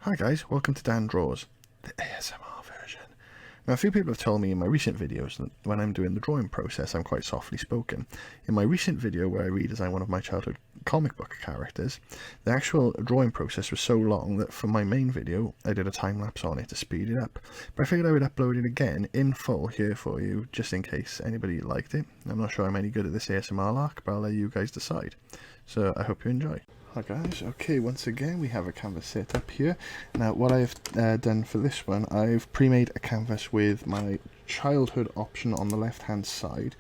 Hi guys, welcome to Dan Draws, the ASMR version. Now a few people have told me in my recent videos that when I'm doing the drawing process I'm quite softly spoken. In my recent video where I redesigned one of my childhood comic book characters, the actual drawing process was so long that for my main video I did a time lapse on it to speed it up. But I figured I would upload it again in full here for you just in case anybody liked it. I'm not sure I'm any good at this ASMR lark, but I'll let you guys decide. So I hope you enjoy. Hi guys, okay, once again we have a canvas set up here. Now what I've done for this one, I've pre-made a canvas with my childhood option on the left hand side,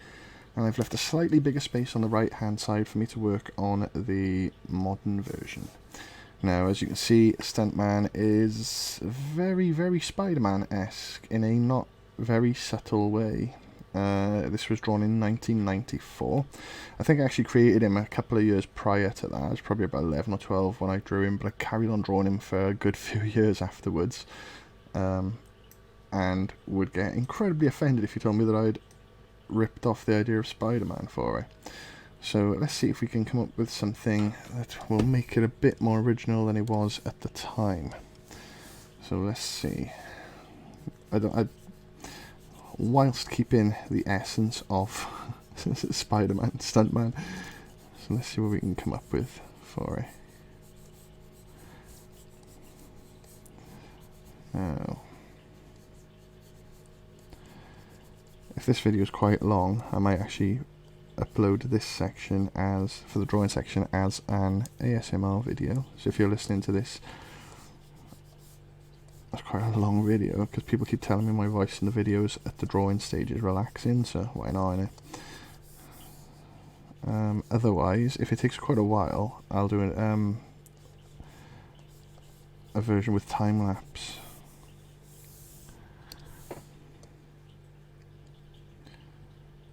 and I've left a slightly bigger space on the right hand side for me to work on the modern version. Now as you can see, Stuntman is very Spider-Man-esque in a not very subtle way. This was drawn in 1994. I think I actually created him a couple of years prior to that. It was probably about 11 or 12 when I drew him, but I carried on drawing him for a good few years afterwards, and would get incredibly offended if you told me that I'd ripped off the idea of Spider-Man for it. So let's see if we can come up with something that will make it a bit more original than it was at the time. So let's see. Whilst keeping the essence of Spider-Man, Stuntman. So let's see what we can come up with for it. Now, if this video is quite long, I might actually upload this section as, for the drawing section, as an ASMR video. So if you're listening to this, that's quite a long video, because people keep telling me my voice in the videos at the drawing stage is relaxing, so why not, innit? Otherwise, if it takes quite a while, I'll do a version with time lapse.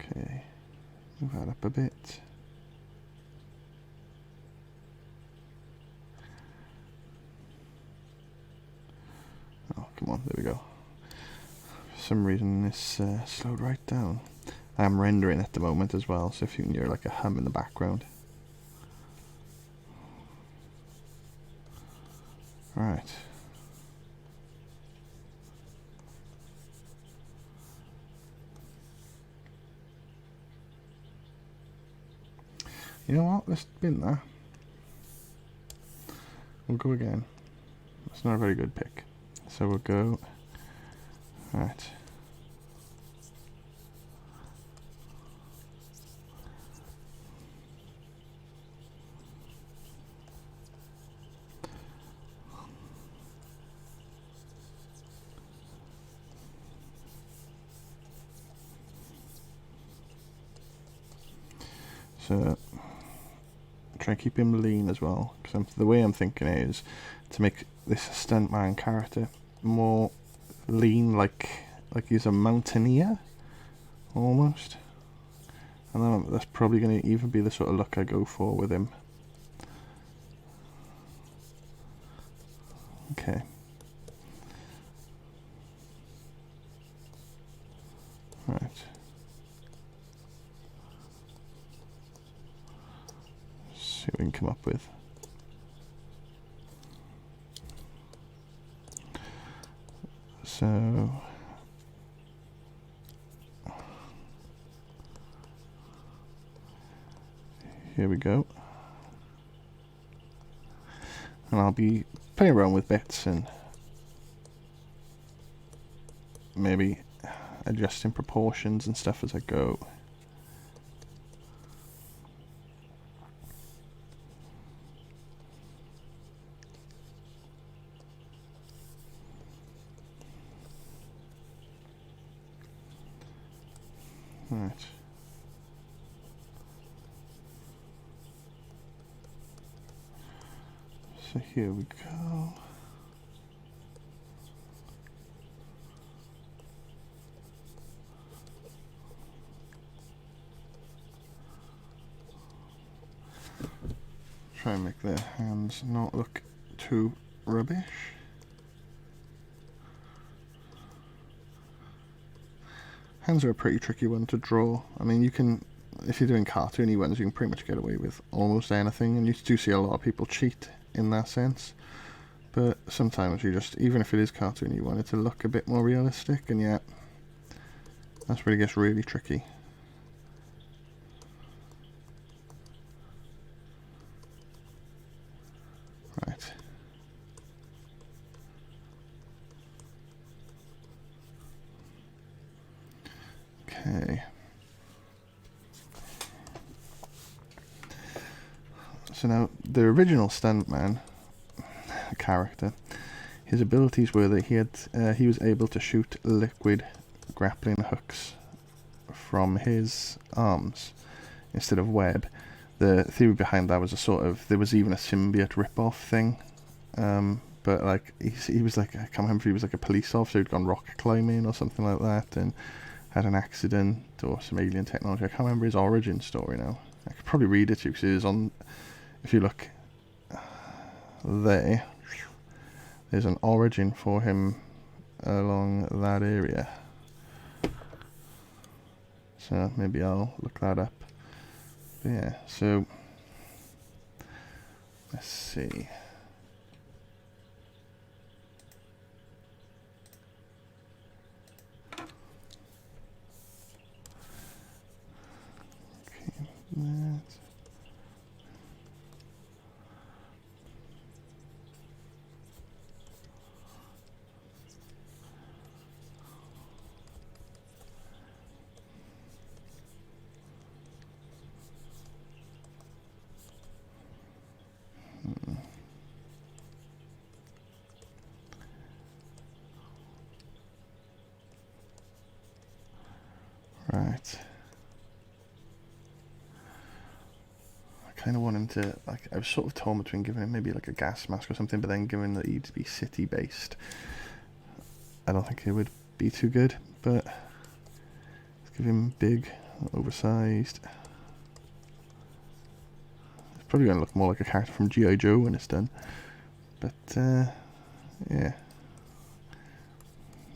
Okay, move that up a bit. Oh, come on, there we go. For some reason this slowed right down. I am rendering at the moment as well, so if you can hear like a hum in the background. Right. You know what, let's bin that. We'll go again. It's not a very good pick. So we'll go, right. So try and keep him lean as well, because the way I'm thinking is to make this Stuntman character more lean, like he's a mountaineer almost, and then that's probably going to even be the sort of look I go for with him. Okay. Right. See what we can come up with. So here we go, and I'll be playing around with bits and maybe adjusting proportions and stuff as I go. Right. So here we go. Try and make the hands not look too rubbish. Hands are a pretty tricky one to draw. I mean, you can, if you're doing cartoony ones, you can pretty much get away with almost anything, and you do see a lot of people cheat in that sense. But sometimes you just, even if it is cartoon, you want it to look a bit more realistic, and yeah, that's where it gets really tricky. Right. Okay. So now, the original stuntman character, his abilities were that he was able to shoot liquid grappling hooks from his arms instead of web. The theory behind that was there was even a symbiote rip-off thing, but like he was like, I can't remember if he was like a police officer who'd gone rock climbing or something like that and had an accident or some alien technology. I can't remember his origin story now. I could probably read it to you because it is on, if you look there, there's an origin for him along that area. So maybe I'll look that up. But yeah, so let's see. Okay, that. Right. I kind of want him to, like, I was sort of torn between giving him maybe like a gas mask or something, but then given that he'd be city based, I don't think it would be too good, but let's give him big, oversized. It's probably going to look more like a character from G.I. Joe when it's done, but yeah.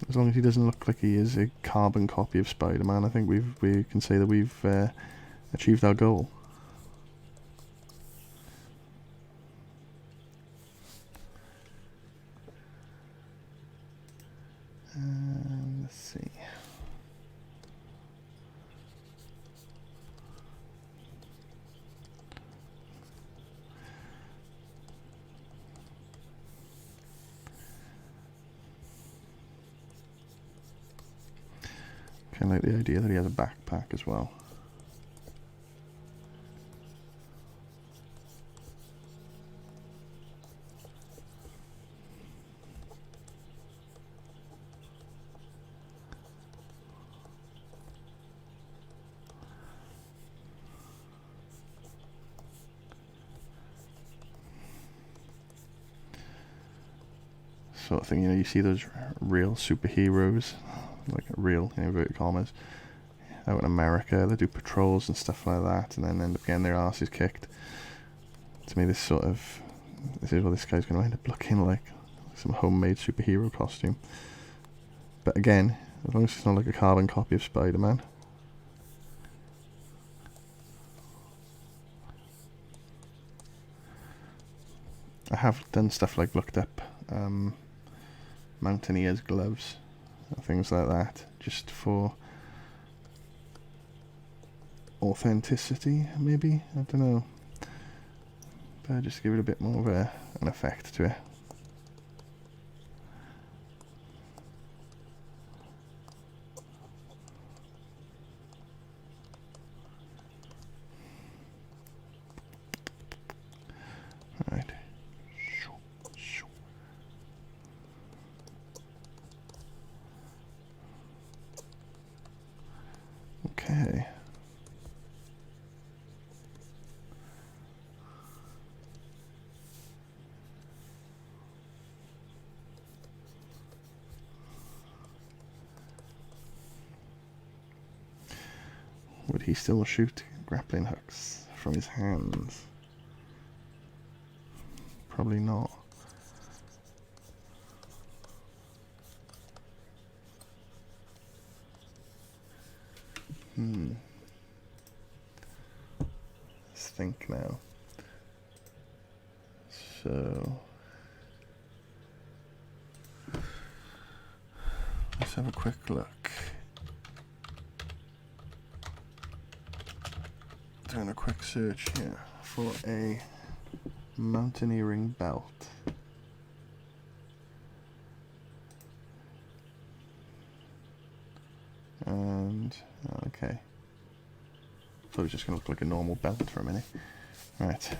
As long as he doesn't look like he is a carbon copy of Spider-Man, I think we can say that we've achieved our goal. Let's see. Kind of like the idea that he has a backpack as well. Sort of thing, you know, you see those real superheroes, like real, in inverted commas, out in America, they do patrols and stuff like that, and then end up getting their asses kicked. To me, this is what this guy's going to end up looking like, some homemade superhero costume. But again, as long as it's not like a carbon copy of Spider-Man. I have done stuff like looked up mountaineers gloves and things like that, just for authenticity, maybe, I don't know, but just give it a bit more of an effect to it. Alright. Okay. Would he still shoot grappling hooks from his hands? Probably not. Let's think now. So have a quick look. Doing a quick search here for a mountaineering belt. And, okay. Thought it was just going to look like a normal belt for a minute. Right.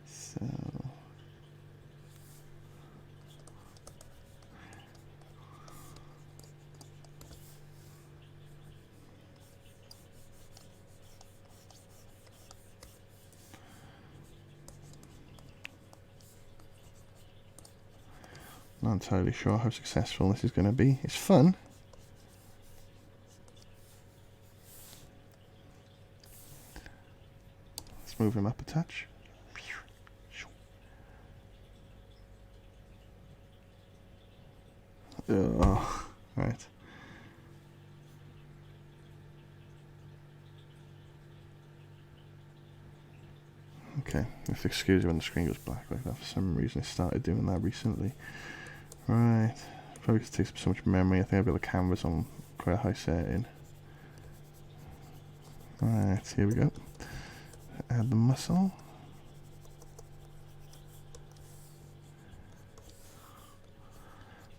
So... Not entirely sure how successful this is going to be. It's fun. Let's move him up a touch. Oh, right. Okay, you have to excuse me when the screen goes black like that. For some reason I started doing that recently. Right, probably because it takes up so much memory. I think I've got the canvas on quite a high setting. Right, here we go. Add the muscle.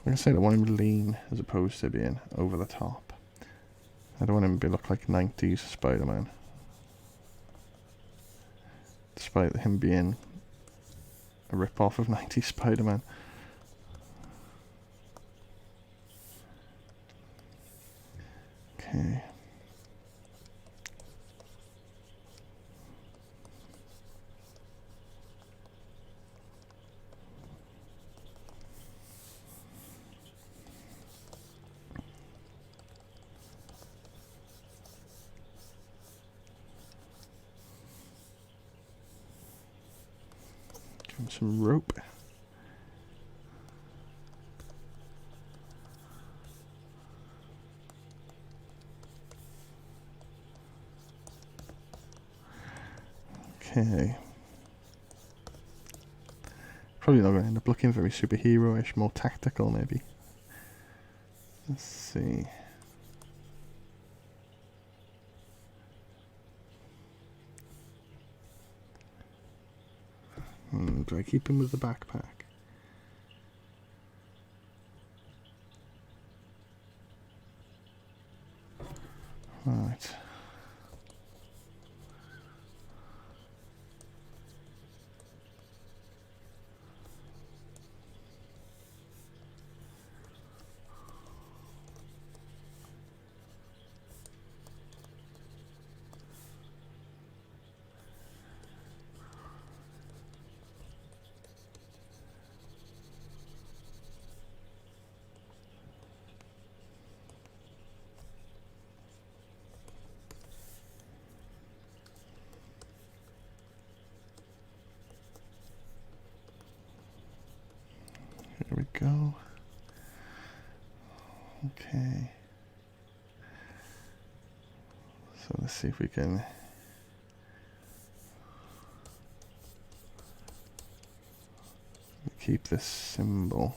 Like I said, I want him lean as opposed to being over the top. I don't want him to look like 90s Spider-Man. Despite him being a rip-off of 90s Spider-Man. Okay. Give him some rope. Okay. Probably not going to end up looking very superhero-ish, more tactical maybe. Let's see. Do I keep him with the backpack? Right. Here we go. Okay. So let's see if we can keep this symbol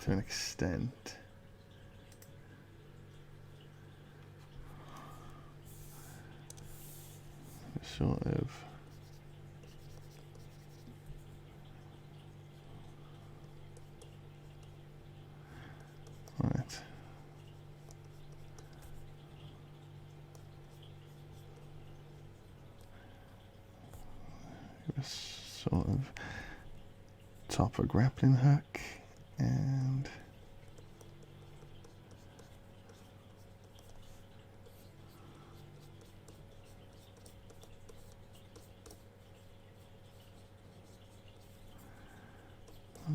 to an extent. Sort of. Right. Sort of top a grappling hook and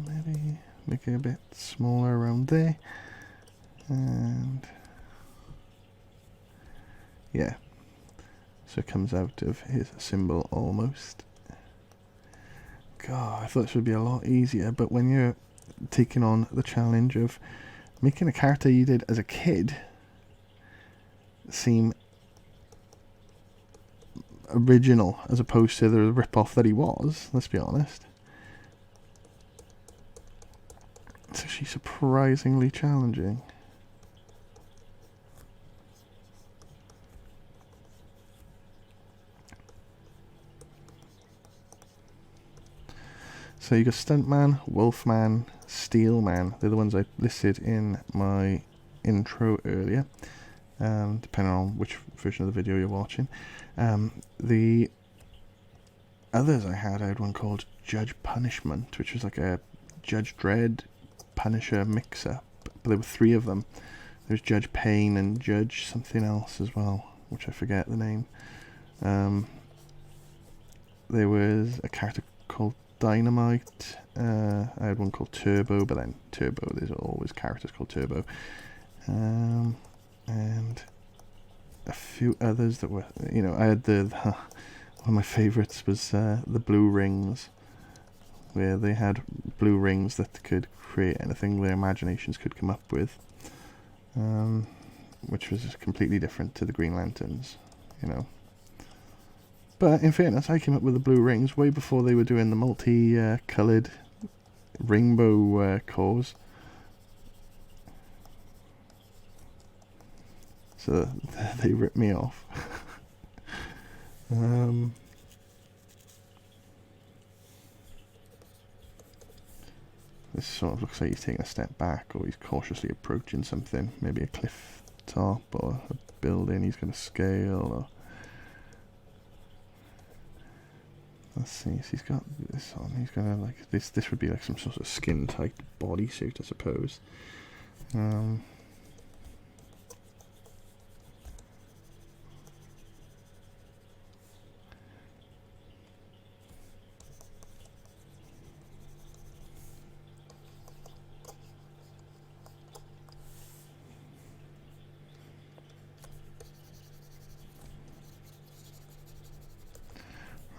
maybe make it a bit smaller around there, and yeah, so it comes out of his symbol almost. God, I thought this would be a lot easier, but when you're taking on the challenge of making a character you did as a kid seem original as opposed to the rip-off that he was, let's be honest. It's actually surprisingly challenging. So you got Stuntman, Wolfman, Steelman. They're the ones I listed in my intro earlier, depending on which version of the video you're watching. The others I had one called Judge Punishment, which was like a Judge Dredd Punisher mix-up. But there were 3 of them. There was Judge Pain and Judge something else as well, which I forget the name. There was a character called Dynamite. I had one called Turbo, but then Turbo, there's always characters called Turbo. And a few others that were, you know, I had one of my favourites was the Blue Rings, where they had blue rings that could create anything their imaginations could come up with, which was completely different to the Green Lanterns, you know. But in fairness, I came up with the blue rings way before they were doing the multi-coloured rainbow cores. So they ripped me off. This sort of looks like he's taking a step back, or he's cautiously approaching something. Maybe a cliff top or a building he's going to scale, or... Let's see, so he's got this on, he's gonna like, this would be like some sort of skin tight bodysuit, I suppose.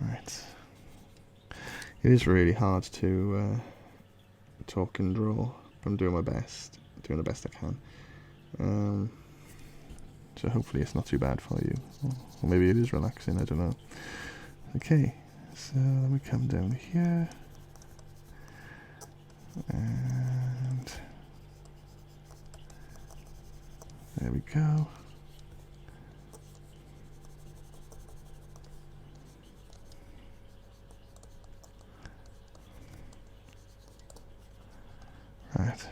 Right. It is really hard to talk and draw. I'm doing my best, doing the best I can. So hopefully it's not too bad for you, or maybe it is relaxing. I don't know. Okay, so let me come down here, and there we go. Right.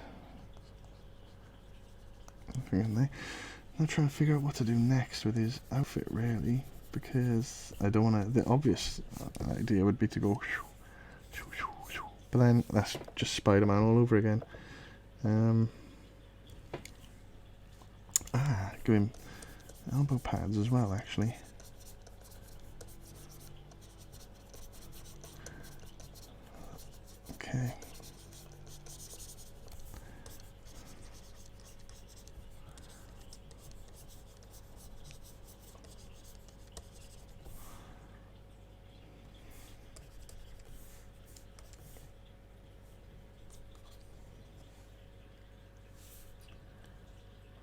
I'm trying to figure out what to do next with his outfit, really, because I don't want to. The obvious idea would be to go, but then that's just Spider-Man all over again. Give him elbow pads as well, actually. Okay.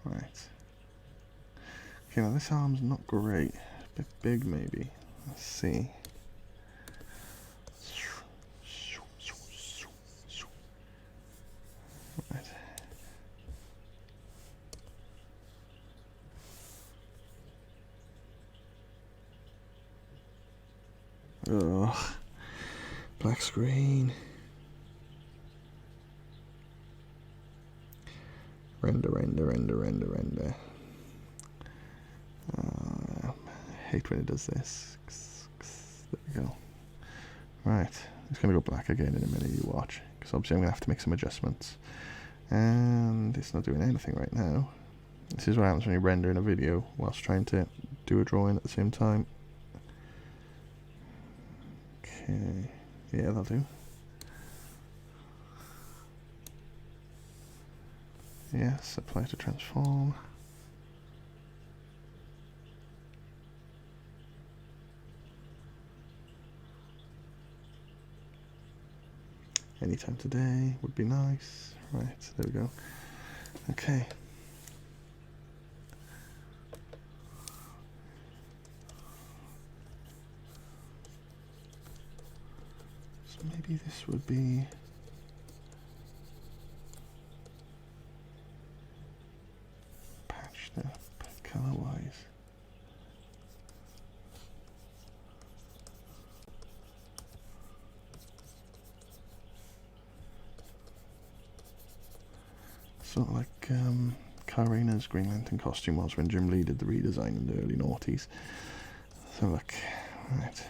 Right. Okay, now this arm's not great. A bit big, maybe. Let's see. Right. Ugh. Black screen. Render. I hate when it does this. There we go. Right, it's going to go black again in a minute, you watch. Because obviously I'm going to have to make some adjustments. And it's not doing anything right now. This is what happens when you render in a video whilst trying to do a drawing at the same time. Okay, yeah, that'll do. Yes, apply to transform. Anytime today would be nice. Right, there we go. Okay. So maybe this would be... patched up colour-wise. Sort of like Karina's Green Lantern costume was when Jim Lee did the redesign in the early noughties. So look, right.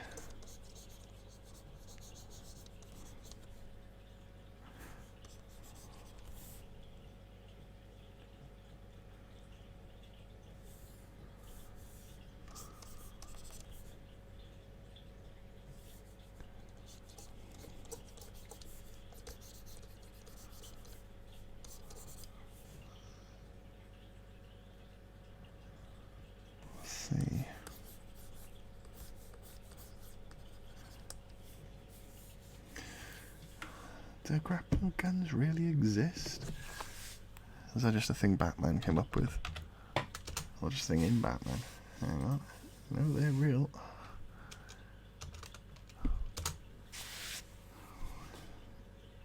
See. Do grapple guns really exist? Is that just a thing Batman came up with? Or just a thing in Batman? Hang on. No, they're real.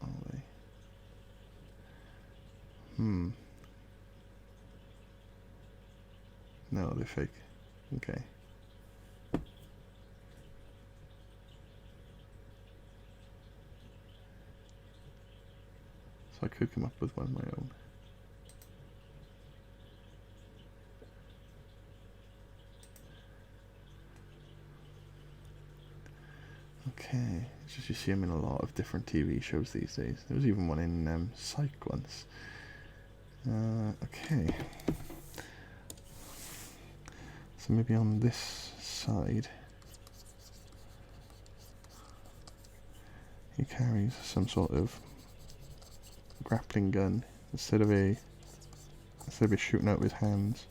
Are they? No, they're fake. Okay. So I could come up with one of my own. Okay, it's just you see him in a lot of different TV shows these days. There was even one in Psych once. Okay. So maybe on this side he carries some sort of grappling gun instead of it shooting out of his hands.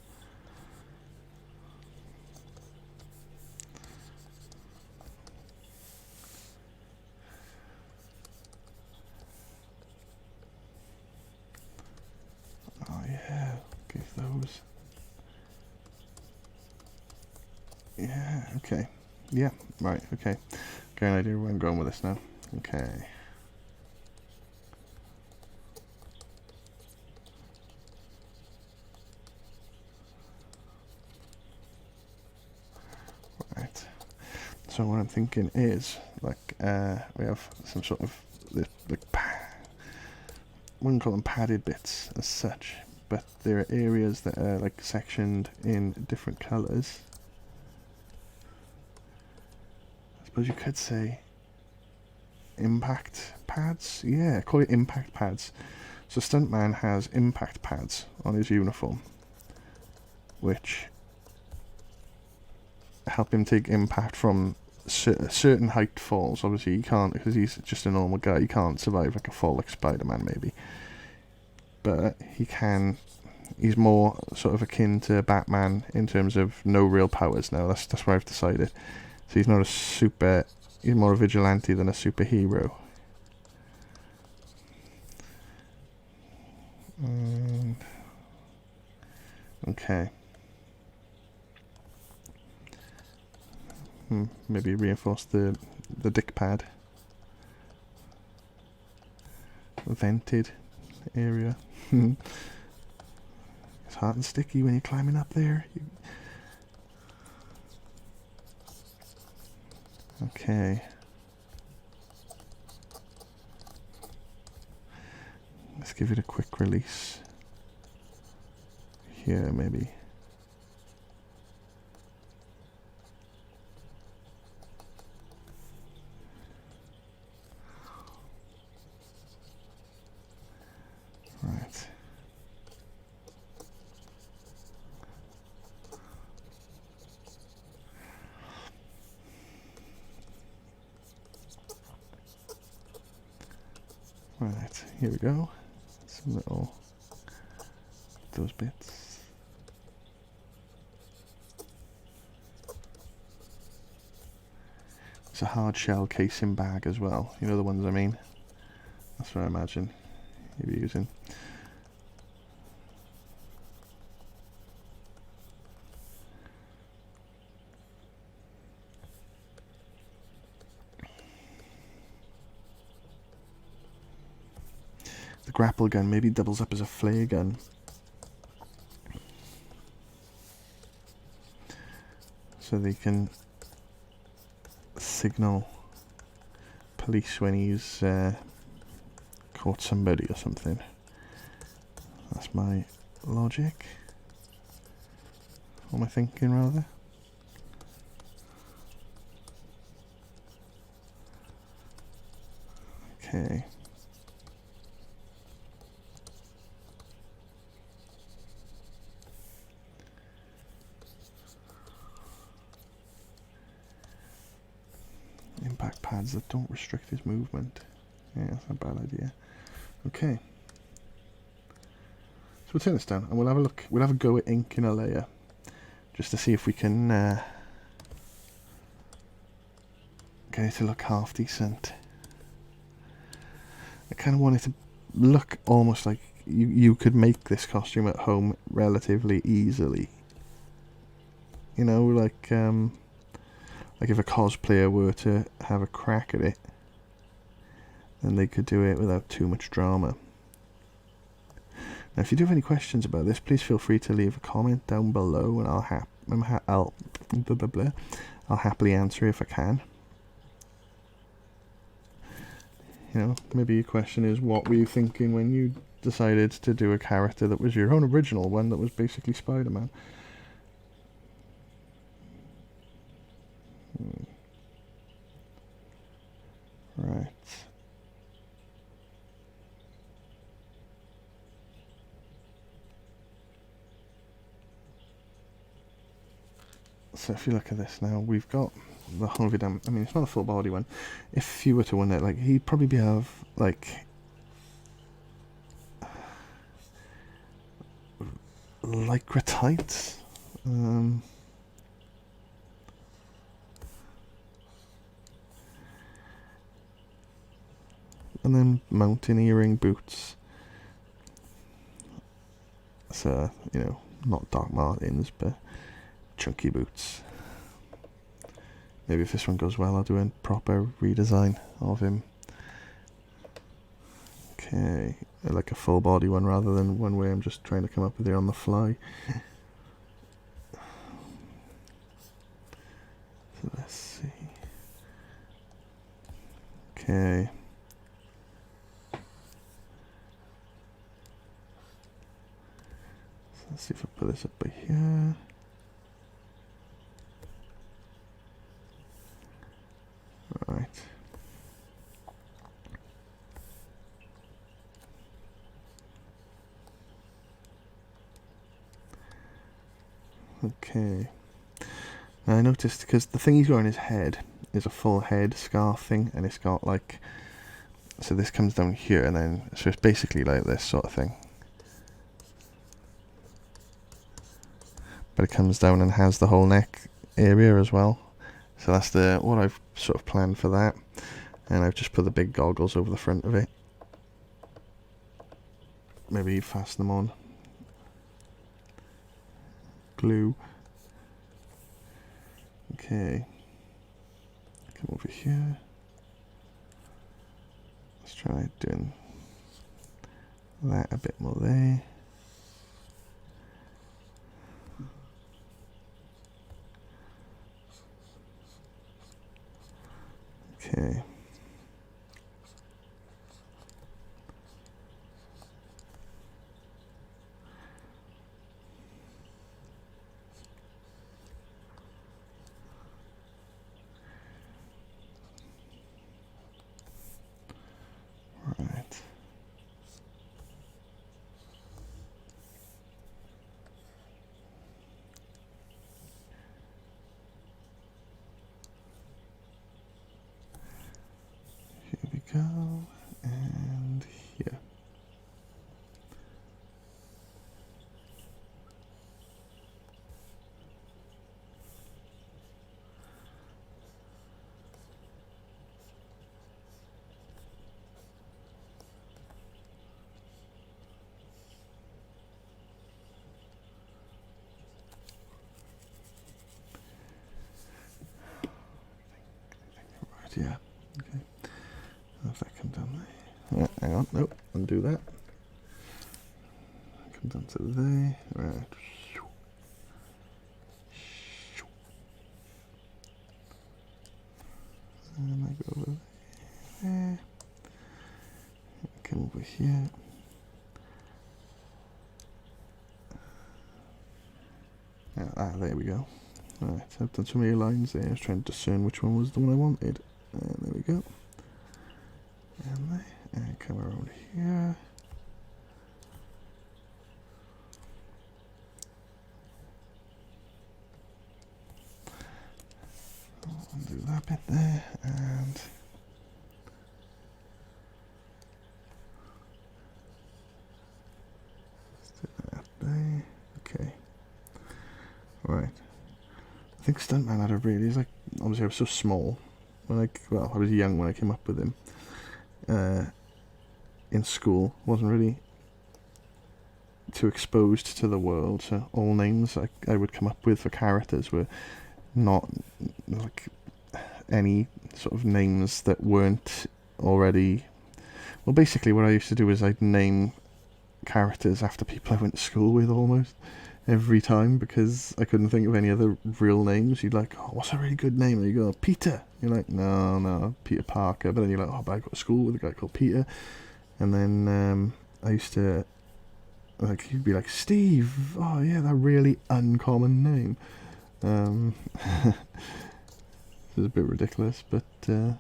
Oh yeah, give those. Yeah, okay. Yeah, right, okay. Got an idea where I'm going with this now. Okay. Right. So what I'm thinking is, like, we have some sort of, wouldn't call them padded bits as such, but there are areas that are like sectioned in different colours. I suppose you could say impact pads. Yeah, call it impact pads. So Stuntman has impact pads on his uniform, which help him take impact from certain height falls. Obviously he can't, because he's just a normal guy. He can't survive like a fall like Spider-Man maybe, but he can. He's more sort of akin to Batman in terms of no real powers now. That's what I've decided. So he's not a super. He's more a vigilante than a superhero. Okay. Maybe reinforce the dick pad. Vented area. It's hot and sticky when you're climbing up there. Okay. Let's give it a quick release. Here, maybe. Right. Right, here we go. Some little, those bits. It's a hard shell casing bag as well. You know the ones I mean? That's what I imagine you'll be using. grapple gun maybe doubles up as a flare gun. So they can signal police when he's caught somebody or something. That's my logic. What am I thinking, rather? Okay. Impact pads that don't restrict his movement. Yeah, that's not a bad idea. Okay. So we'll turn this down and we'll have a look. We'll have a go at ink in a layer, just to see if we can get it to look half decent. I kind of want it to look almost like you could make this costume at home relatively easily. You know, like if a cosplayer were to have a crack at it, then they could do it without too much drama. Now, if you do have any questions about this, please feel free to leave a comment down below, and I'll happily answer if I can. You know, maybe your question is, what were you thinking when you decided to do a character that was your own original one, that was basically Spider-Man? Right. So if you look at this now, we've got the whole video. I mean, it's not a full body one. If you were to win it, like, he'd probably have like lycra tights. And then mountaineering boots. So, you know, not Doc Martens, but chunky boots. Maybe if this one goes well, I'll do a proper redesign of him. Okay, like a full body one rather than one where I'm just trying to come up with it on the fly. So let's see. Okay. So let's see if I put this up by here. Right. Okay. Now I noticed, because the thing he's got on his head is a full head scarf thing, and it's got like, so this comes down here, and then, so it's basically like this sort of thing. But it comes down and has the whole neck area as well. So that's what I've sort of planned for that. And I've just put the big goggles over the front of it. Maybe fasten them on. Glue. Okay. Come over here. Let's try doing that a bit more there. Okay. Right. Here we go, and here. Right, yeah. Okay. If that comes down there. Hang on, nope, undo that. Come down to there. Right. And I go over there. Come over here. There we go. Right, I've done so many lines there. I was trying to discern which one was the one I wanted. And there we go. And there. And come around here. Undo that bit there. And let's do that there. Okay. Right. I think Stuntman had a really, like, obviously I was so small when I was young when I came up with him in school. Wasn't really too exposed to the world, so all names I would come up with for characters were not like any sort of names that weren't already. Well, basically what I used to do is I'd name characters after people I went to school with almost every time, because I couldn't think of any other real names. You'd like, oh, what's a really good name? And you go, Peter. You're like, no, Peter Parker. But then you're like, oh, but I got to school with a guy called Peter. And then I used to, like, he'd be like, Steve. Oh yeah, that really uncommon name. It was a bit ridiculous, but it's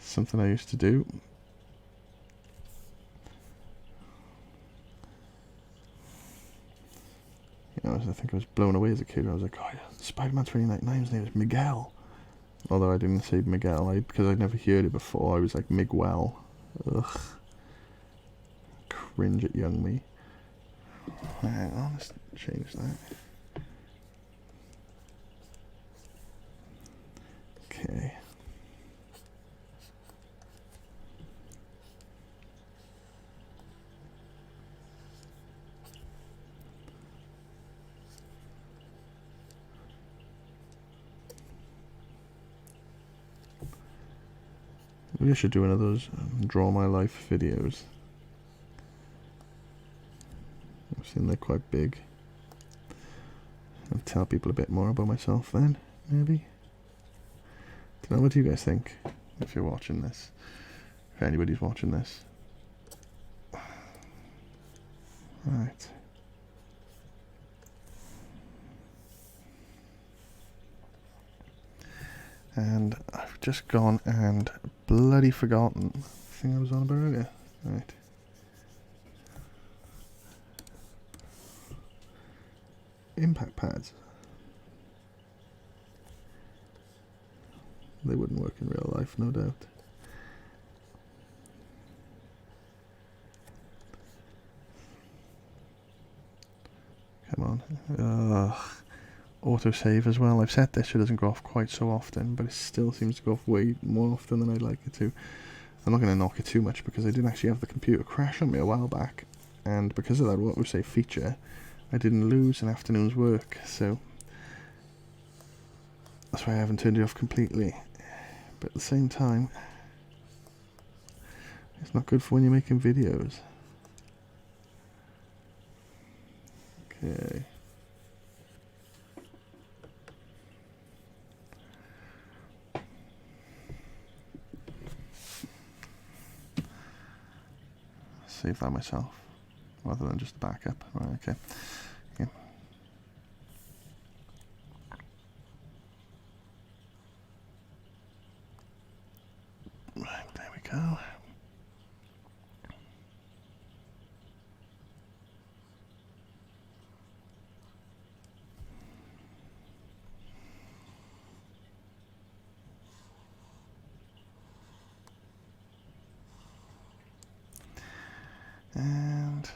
something I used to do. I think I was blown away as a kid. I was like, oh yeah, Spider-Man 2099's name is Miguel. Although I didn't say Miguel, because I'd never heard it before. I was like, Miguel. Ugh. Cringe at young me. Hang on, let's change that. Okay. Maybe I should do one of those draw my life videos. I've seen they're quite big. I'll tell people a bit more about myself then, maybe. Don't know, what do you guys think? If you're watching this, if anybody's watching this. Right. And I've just gone and bloody forgotten the thing I was on about earlier. Right. Impact pads. They wouldn't work in real life, no doubt. Come on. Autosave as well. I've set this so it doesn't go off quite so often, but it still seems to go off way more often than I'd like it to. I'm not going to knock it too much because I did actually have the computer crash on me a while back, and because of that autosave feature, I didn't lose an afternoon's work, so that's why I haven't turned it off completely. But at the same time, it's not good for when you're making videos. Okay. Save that myself rather than just the backup. Right, okay. Yeah. Right, there we go. And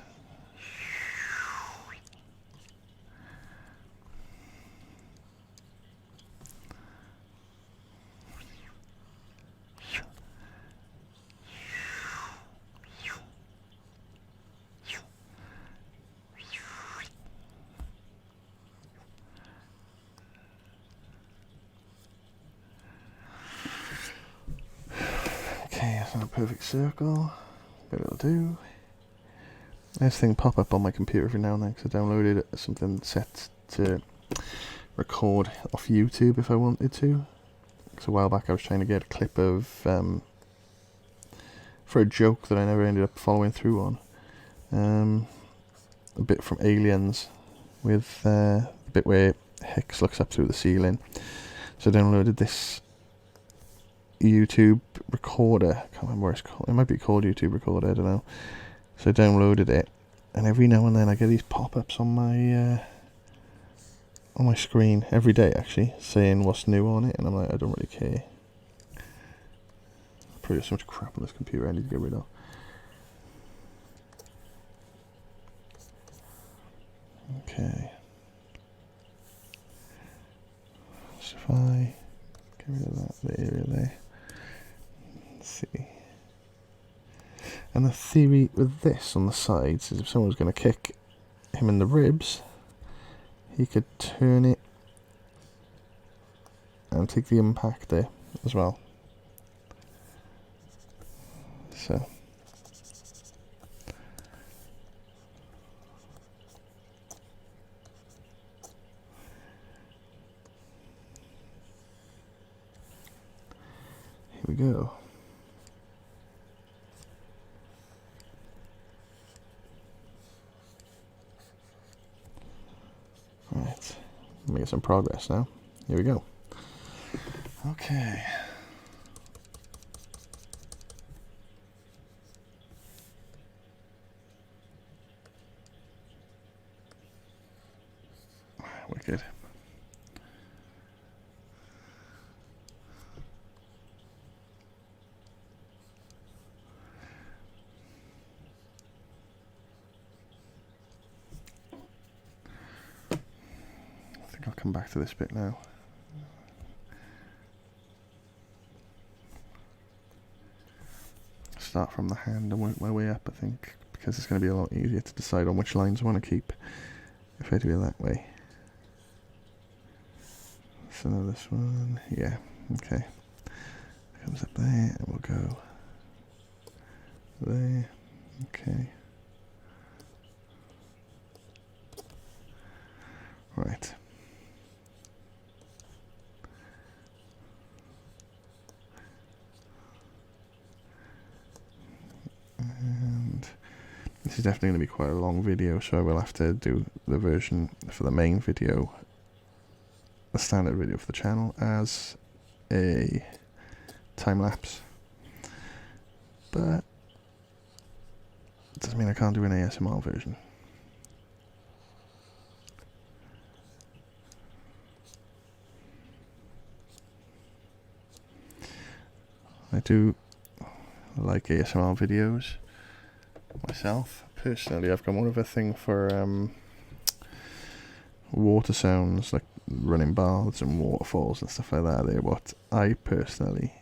okay, that's not a perfect circle, but it'll do. this thing pop up on my computer every now and then because I downloaded something set to record off YouTube if I wanted to. Because a while back I was trying to get a clip of for a joke that I never ended up following through on. A bit from Aliens with the bit where Hicks looks up through the ceiling. So I downloaded this YouTube recorder. I can't remember what it's called. It might be called YouTube recorder, I don't know. So I downloaded it, and every now and then I get these pop-ups on my screen every day, actually, saying what's new on it, and I'm like, I don't really care. Probably got so much crap on this computer I need to get rid of. Okay. So if I get rid of that, the area there. Let's see. And the theory with this on the sides is if someone was going to kick him in the ribs, he could turn it and take the impact there as well. So here we go. Right, making some progress now. Here we go. Okay. Wicked. I think I'll come back to this bit now. Start from the hand and work my way up, I think, because it's going to be a lot easier to decide on which lines I want to keep if I do it that way. So now this one, yeah, okay. Comes up there, and we'll go there, okay. Right. And this is definitely going to be quite a long video, so I will have to do the version for the main video, the standard video for the channel, as a time lapse. But it doesn't mean I can't do an ASMR version. I do like ASMR videos myself. Personally, I've got more of a thing for water sounds, like running baths and waterfalls and stuff like that. They're what I personally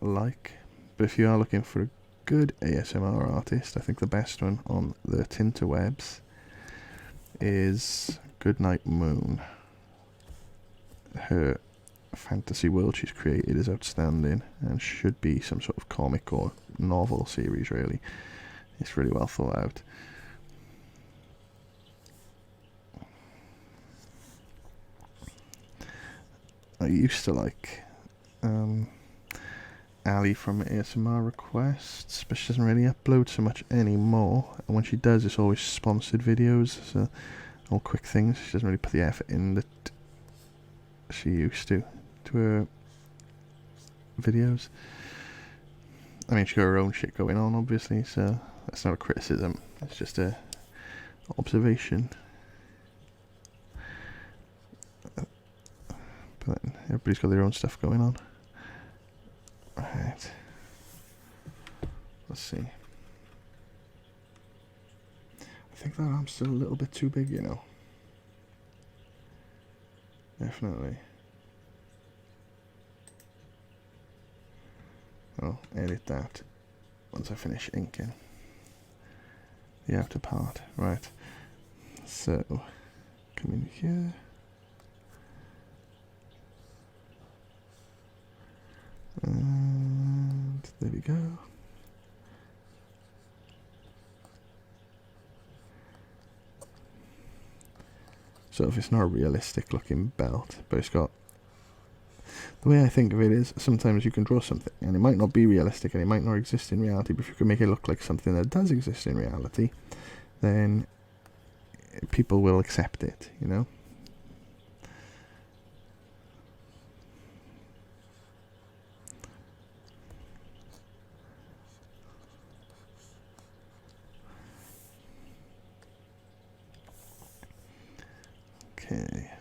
like. But if you are looking for a good ASMR artist, I think the best one on the tinterwebs is Goodnight Moon. Her fantasy world she's created is outstanding and should be some sort of comic or novel series, really. It's really well thought out. I used to like Ali from ASMR Requests, but she doesn't really upload so much anymore, and when she does it's always sponsored videos, so all quick things. She doesn't really put the effort in that she used to her videos. I mean, she's got her own shit going on, obviously, so that's not a criticism, it's just a observation. But everybody's got their own stuff going on. Right. Let's see. I think that arm's still a little bit too big, you know. Definitely. I'll edit that once I finish inking the outer part. Right. So, come in here. And there we go. sort of, it's not a realistic looking belt, but it's got, the way I think of it is, sometimes you can draw something and it might not be realistic and it might not exist in reality, but if you can make it look like something that does exist in reality, then people will accept it, you know. Okay.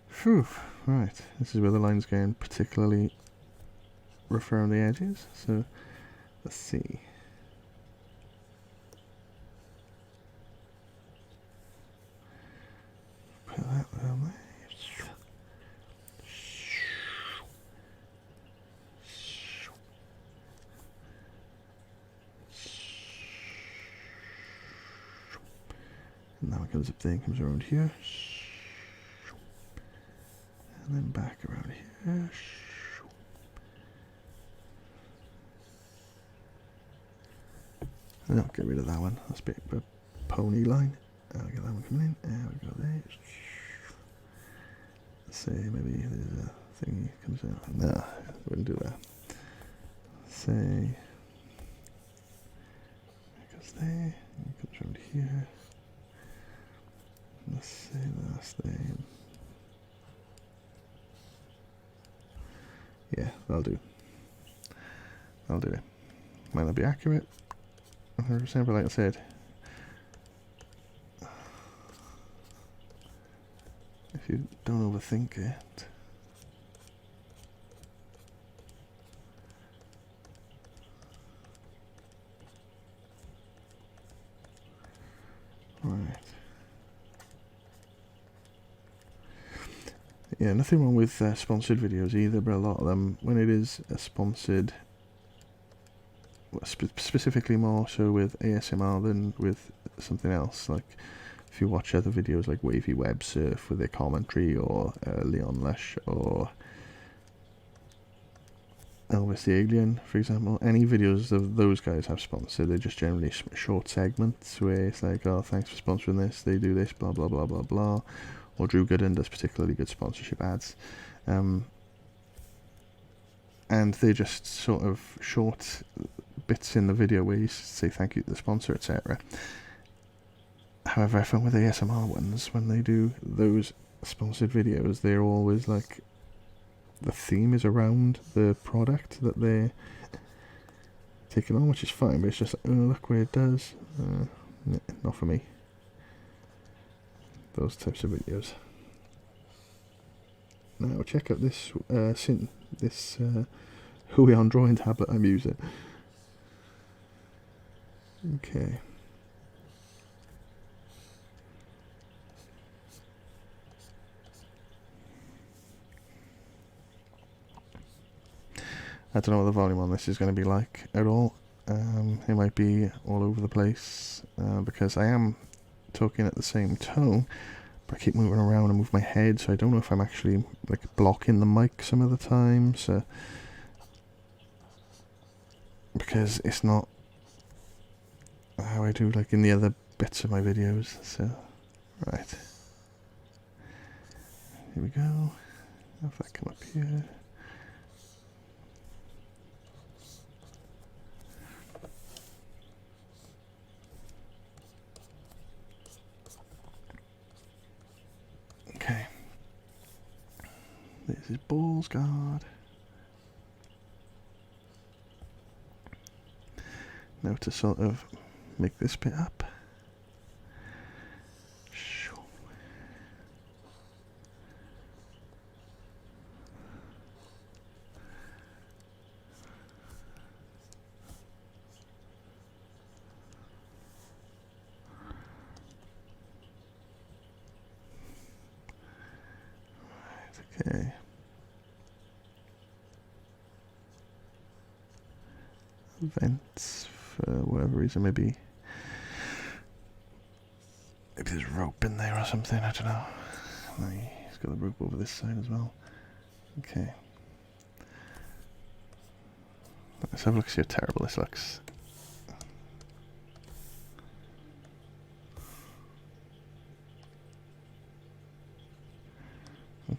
Phew. Right, this is where the line's getting particularly rough around the edges, so let's see. Put that down there. And now it comes up there and comes around here. And then back around here. And I'll get rid of that one. That's a bit of a pony line. I'll get that one coming in. There we go there. Let's say maybe there's a thingy comes out. No, I wouldn't do that. Say it goes there. It comes around here. Let's say last name. Yeah, that'll do. That'll do it. Might not be accurate 100%, but like I said, if you don't overthink it, right. Yeah, nothing wrong with sponsored videos either, but a lot of them, when it is a sponsored, specifically more so with ASMR than with something else, like if you watch other videos like Wavy Web Surf with their commentary, or Leon Lush, or Elvis the Alien, for example, any videos of those guys have sponsored, they're just generally short segments where it's like, oh, thanks for sponsoring this, they do this, blah blah blah blah blah. Or Drew Gooden does particularly good sponsorship ads, and they're just sort of short bits in the video where you say thank you to the sponsor, etc. However, I find with ASMR ones, when they do those sponsored videos, they're always like, the theme is around the product that they're taking on, which is fine, but it's just, oh, look where it does. Not for me. Those types of videos. Now check out this Huion drawing tablet I'm using. Okay. I don't know what the volume on this is going to be like at all. It might be all over the place because I am talking at the same tone, but I keep moving around and move my head, so I don't know if I'm actually like blocking the mic some of the time, so because it's not how I do like in the other bits of my videos. So right, here we go. Have that come up here. Okay, this is Balls Guard. Now to sort of make this bit up. Okay. Vents, for whatever reason, maybe there's rope in there or something, I don't know. He's got the rope over this side as well. Okay. Let's have a look, see how terrible this looks.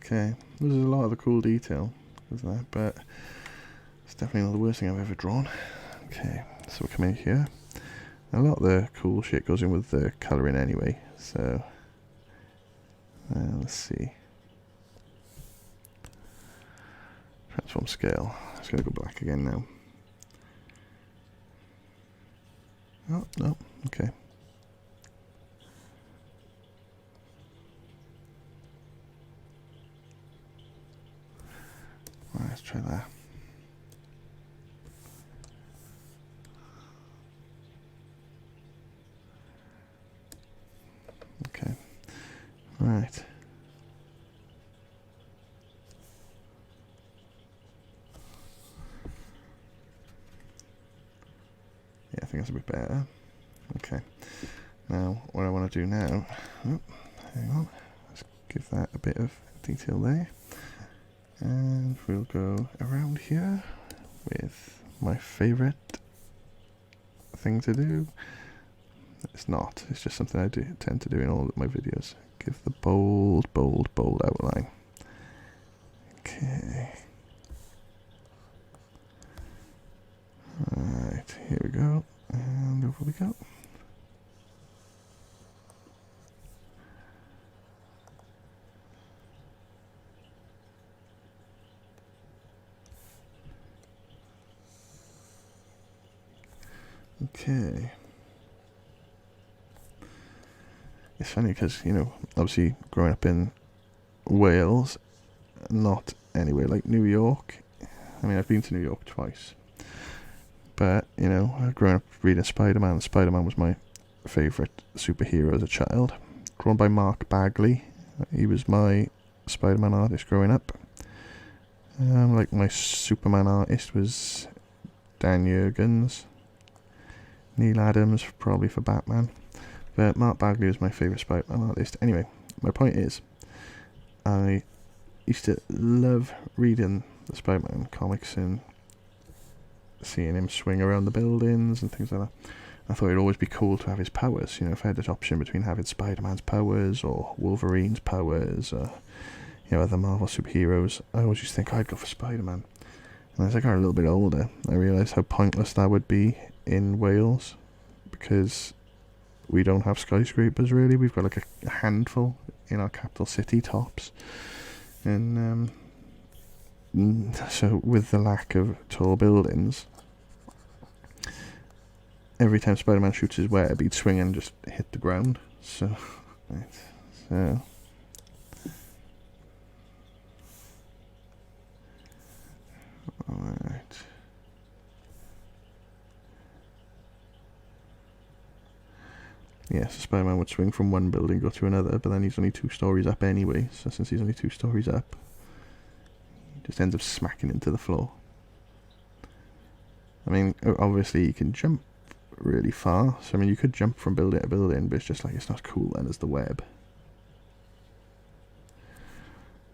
Okay, there's a lot of the cool detail because of that, but it's definitely not the worst thing I've ever drawn. Okay, so we'll come in here. A lot of the cool shit goes in with the colouring anyway, so let's see. Transform scale. It's going to go black again now. Oh, no, okay. Right, let's try that. Okay, right. Yeah, I think that's a bit better. Okay, now what I want to do now, oh, hang on, let's give that a bit of detail there, and we'll go around here with my favourite thing to do. It's not, it's just something I tend to do in all of my videos. Give the bold, bold, bold outline. Okay. Right, here we go, and over we go. Okay. It's funny because, you know, obviously growing up in Wales, not anywhere like New York. I mean, I've been to New York twice. But, you know, growing up reading Spider-Man, Spider-Man was my favourite superhero as a child. Drawn by Mark Bagley. He was my Spider-Man artist growing up. Like my Superman artist was Dan Jurgens. Neil Adams, probably for Batman. But Mark Bagley was my favourite Spider-Man artist. Anyway, my point is, I used to love reading the Spider-Man comics and seeing him swing around the buildings and things like that. I thought it'd always be cool to have his powers. You know, if I had this option between having Spider-Man's powers or Wolverine's powers or, you know, other Marvel superheroes, I always used to think I'd go for Spider-Man. And as I got a little bit older, I realised how pointless that would be in Wales, because we don't have skyscrapers really. We've got like a handful in our capital city tops, and so with the lack of tall buildings, every time Spider-Man shoots his web, he'd swing and just hit the ground. So, right, so. Alright. Yeah, so Spider-Man would swing from one building, go to another, but then he's only 2 stories up anyway, so since he's only 2 stories up, he just ends up smacking into the floor. I mean, obviously you can jump really far, so I mean you could jump from building to building, but it's just like, it's not cool then as the web.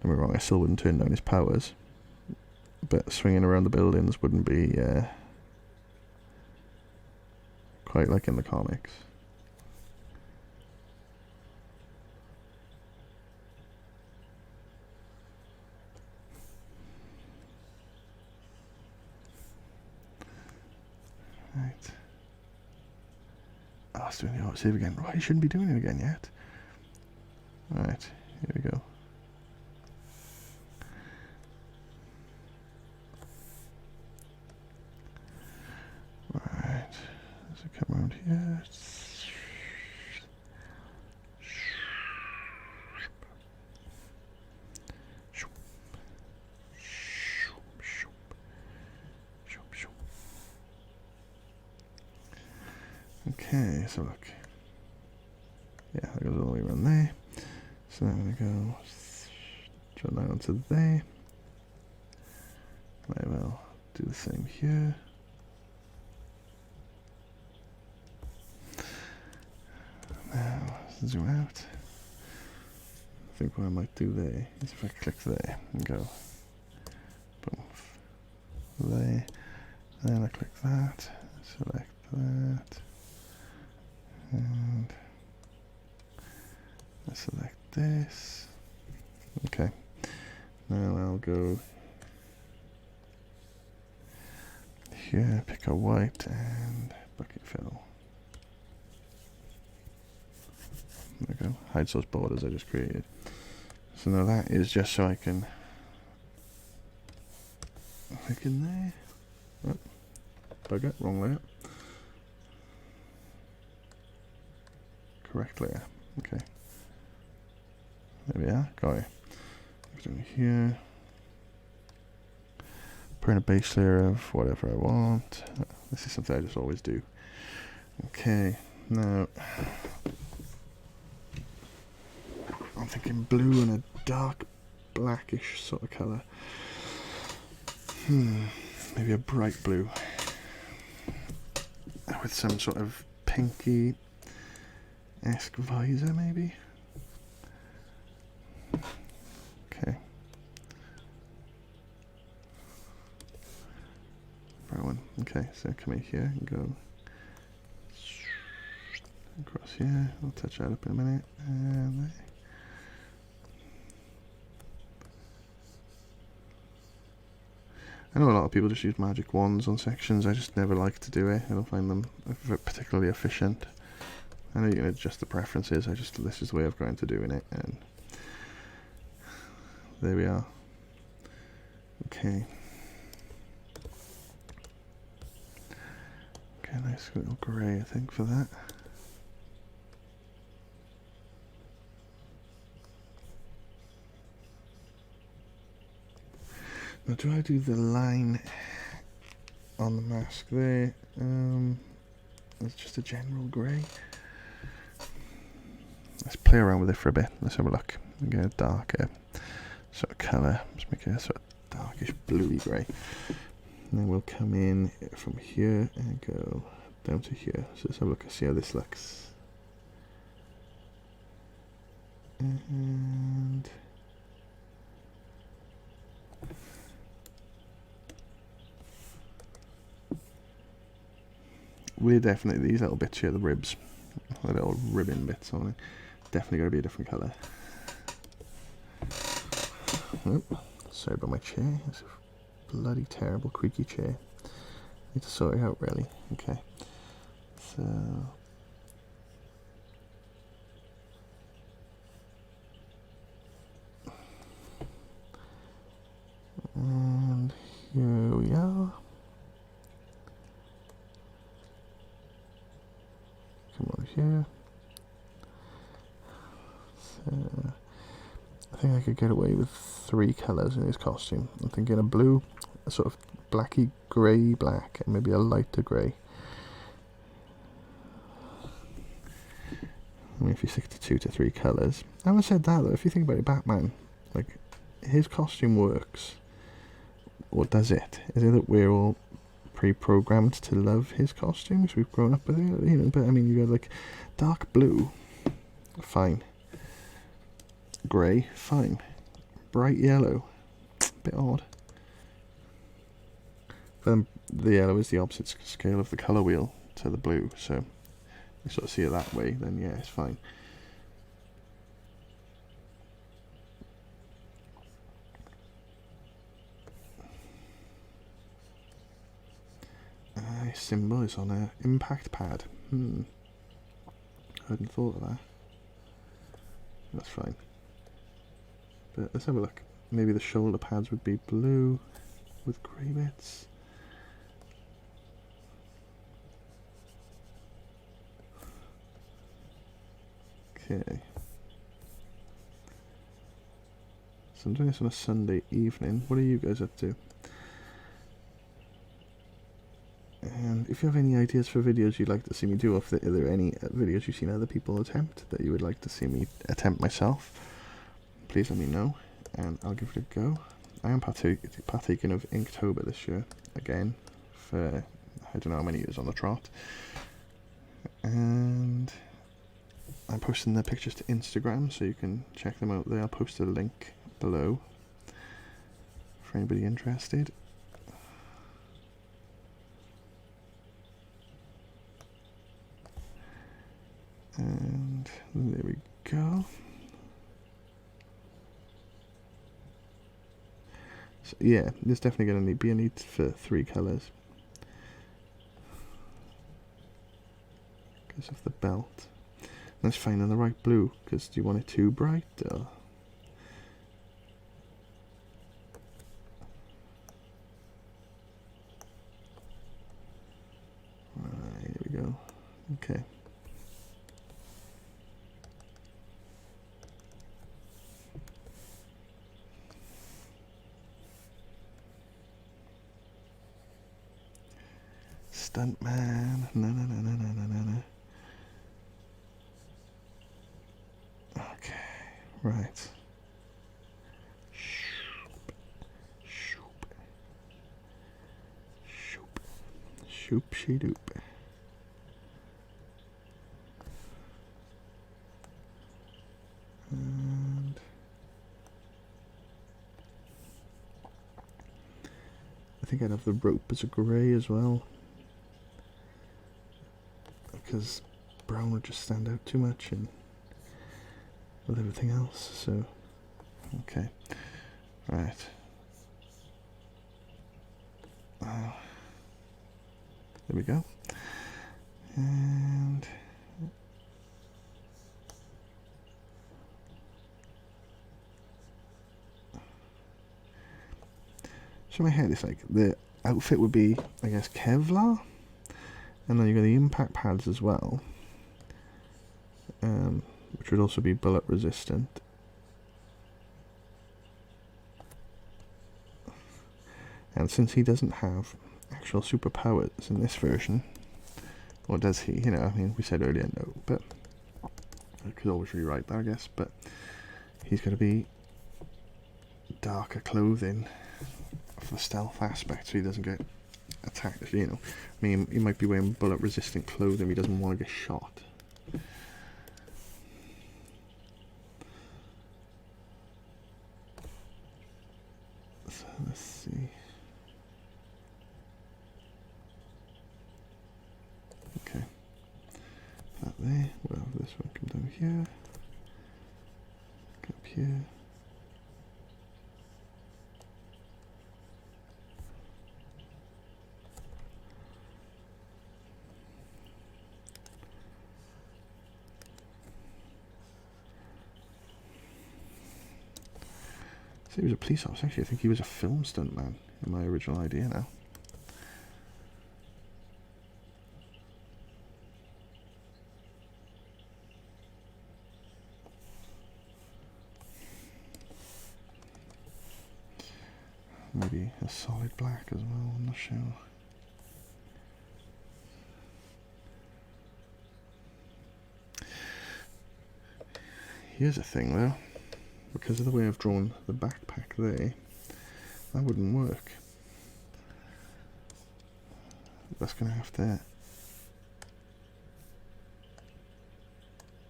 Don't get me wrong, I still wouldn't turn down his powers, but swinging around the buildings wouldn't be quite like in the comics. Right. Oh, it's doing the autosave again. Right, you shouldn't be doing it again yet. Right, here we go. Right, so come around here. Okay, so look. Yeah, that goes all the way around there. So I'm going to go draw down to there. I will do the same here. Now, zoom out. I think what I might do there is if I click there and go boom, there, then I click that, select that, and I select this. Okay, Now I'll go here, pick a white and bucket fill. There we go, hides those borders I just created. So now that is just so I can click in there. Oh, bugger, wrong layer. Correct layer, okay. There we are, got it. Doing here. Put in a base layer of whatever I want. This is something I just always do. Okay, now I'm thinking blue and a dark blackish sort of colour. Maybe a bright blue with some sort of pinky-esque visor, maybe. Okay. Right one. Okay, so come in here and go across here. I'll touch that up in a minute. And there. I know a lot of people just use magic wands on sections. I just never like to do it. I don't find them particularly efficient. I know you can adjust the preferences. This is the way I've gone to doing it, and there we are. Okay. Okay, nice little grey, I think, for that. Now, do I do the line on the mask there? It's just a general grey. Let's play around with it for a bit. Let's have a look. Get a darker sort of colour. Let's make it a sort of darkish bluey grey. And then we'll come in from here and go down to here. So let's have a look and see how this looks. And we're definitely, these little bits here, the ribs, the little ribbon bits on it, definitely got to be a different colour. Oh, sorry about my chair. It's a bloody terrible creaky chair. Need to sort it out really. Okay. So and here we are. Come over here. So I think I could get away with 3 colours in his costume. I'm thinking a blue, a sort of blacky grey black, and maybe a lighter grey. I mean, if you stick to 2 to 3 colours. Having said that though, if you think about it, Batman, like, his costume works. Or does it? Is it that we're all pre-programmed to love his costumes? We've grown up with it, you know, but I mean, you got like dark blue, fine. Grey, fine. Bright yellow, bit odd. But then the yellow is the opposite scale of the colour wheel to the blue, so you sort of see it that way, then yeah, it's fine. Symbol is on a impact pad. I hadn't thought of that. That's fine. But let's have a look. Maybe the shoulder pads would be blue with grey bits. Okay. So I'm doing this on a Sunday evening. What are you guys up to? And if you have any ideas for videos you'd like to see me do, or if are there any videos you've seen other people attempt that you would like to see me attempt myself, please let me know and I'll give it a go. I am partaking of Inktober this year, again, for I don't know how many years on the trot. And I'm posting the pictures to Instagram, so you can check them out there. I'll post a link below for anybody interested. And there we go. So, yeah, there's definitely going to be a need for 3 colours. Because of the belt. Let's find the right blue, because do you want it too bright? Or? Right, here we go. Okay. Stuntman. No. Okay, right. Shoop she doop. And I think I'd have the rope as a grey as well, because brown would just stand out too much and with everything else. So okay, right. There we go. And so in my head it's like the outfit would be, I guess, Kevlar, and then you got the impact pads as well, which would also be bullet resistant. And since he doesn't have actual superpowers in this version, or does he? You know, I mean, we said earlier no, but I could always rewrite that, I guess. But he's going to be darker clothing for the stealth aspect, so he doesn't get attacked. You know, I mean, he might be wearing bullet-resistant clothing. He doesn't want to get shot. So let's see. Okay, that there. We'll have this one come down here. Go up here. So he was a police officer. Actually, I think he was a film stuntman in my original idea now. Maybe a solid black as well, I'm not sure. Here's a thing though, because of the way I've drawn the backpack there, that wouldn't work. That's going to have to...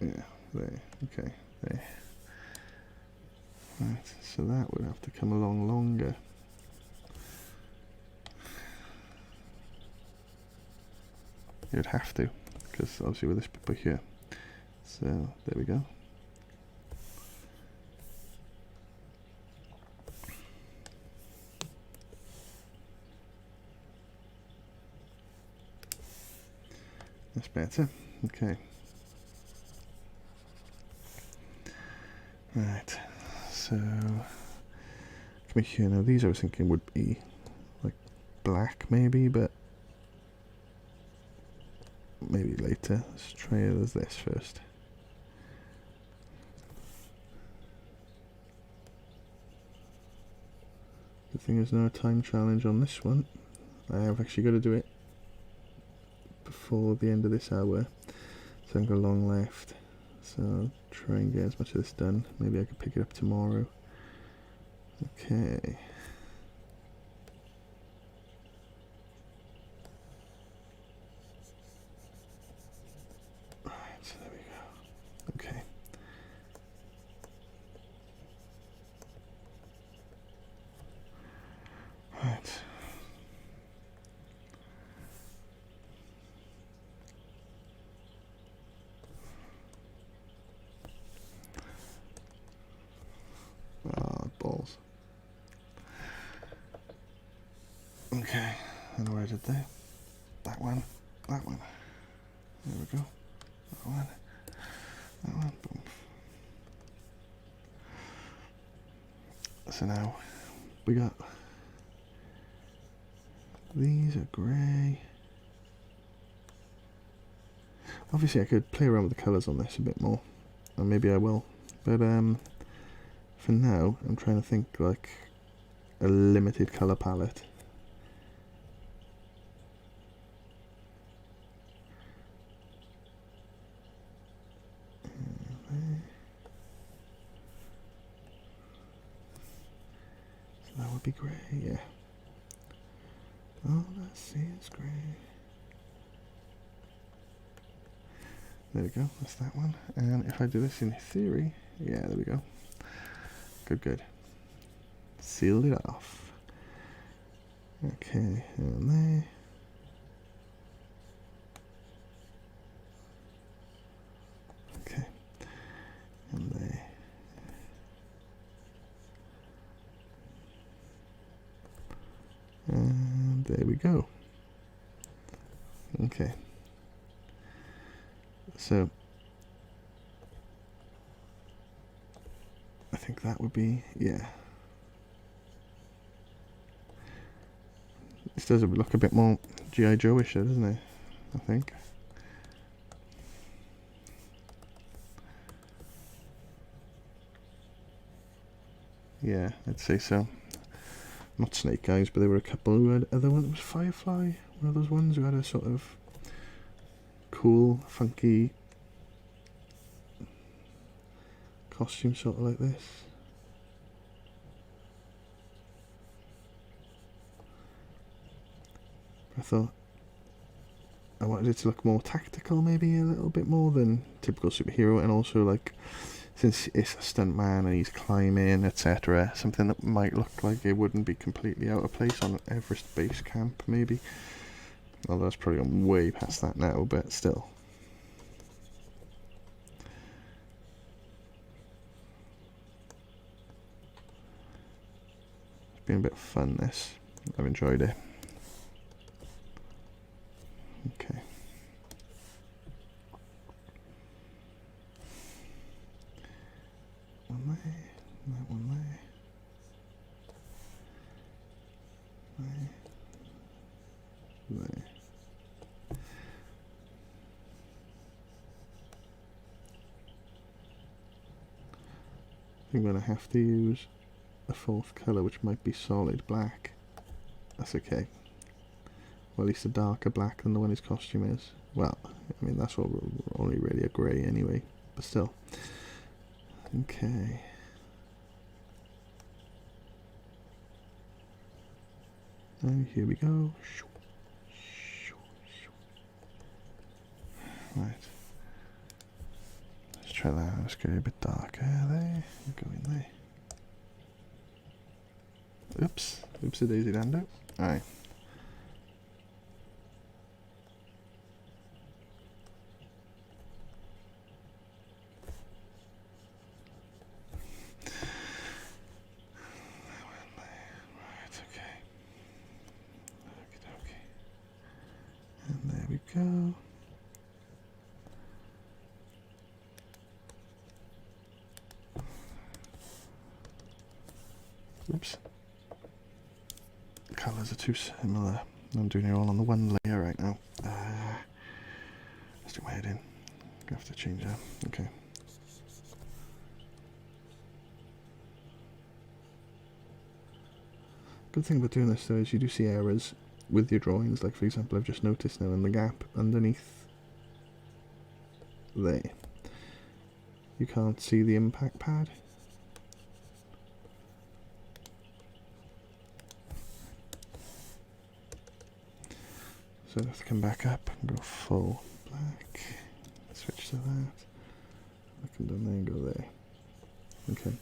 Yeah, there, okay, there. Right, so that would have to come along longer. It would have to, because obviously with this paper here. So there we go. That's better. Okay. Right. So come here now. These I was thinking would be like black maybe, but maybe later. Let's try it as this first. The thing is, no time challenge on this one. I have actually got to do it before the end of this hour, so I've got a long left. So I'll try and get as much of this done. Maybe I could pick it up tomorrow. Okay. Right, so there we go. Okay. Right. Ah, balls. Okay, and where did they? That one, that one. There we go. That one, boom. So now we got these are grey. Obviously I could play around with the colours on this a bit more, and maybe I will, but for now I'm trying to think like a limited colour palette. So that would be grey, yeah. Oh, let's see, it's grey. There we go, that's that one. And if I do this in theory, yeah, there we go. Good, good. Sealed it off. Okay, and there. Okay, and there. And there we go. Okay. So I think that would be, yeah. This does look a bit more G.I. Joe-ish, doesn't it? I think. Yeah, I'd say so. Not Snake Eyes, but there were a couple who had other ones. Was Firefly one of those ones who had a sort of cool, funky costume sort of like this? I thought I wanted it to look more tactical, maybe a little bit more than typical superhero, and also like, since it's a stuntman and he's climbing, etc., something that might look like it wouldn't be completely out of place on Everest Base Camp, maybe. Although that's probably gone way past that now, but still. It's been a bit fun, this. I've enjoyed it. Okay. One there, that one there. There. I think I'm going to have to use a fourth colour, which might be solid black. That's okay. Well, at least a darker black than the one his costume is. Well, I mean, that's all only really a grey anyway, but still. Okay. And here we go. Right. Let's try that. Let's get it a bit darker there. Go in there. Oops. Oopsie daisy dando. Alright. Go. Oops. The colours are too similar. I'm doing it all on the one layer right now. Let's do my head in. I have to change that. Okay. Good thing about doing this though is you do see errors with your drawings. Like for example, I've just noticed now in the gap underneath there, you can't see the impact pad. So I have to come back up and go full black, switch to that, I can down there and go there. Okay,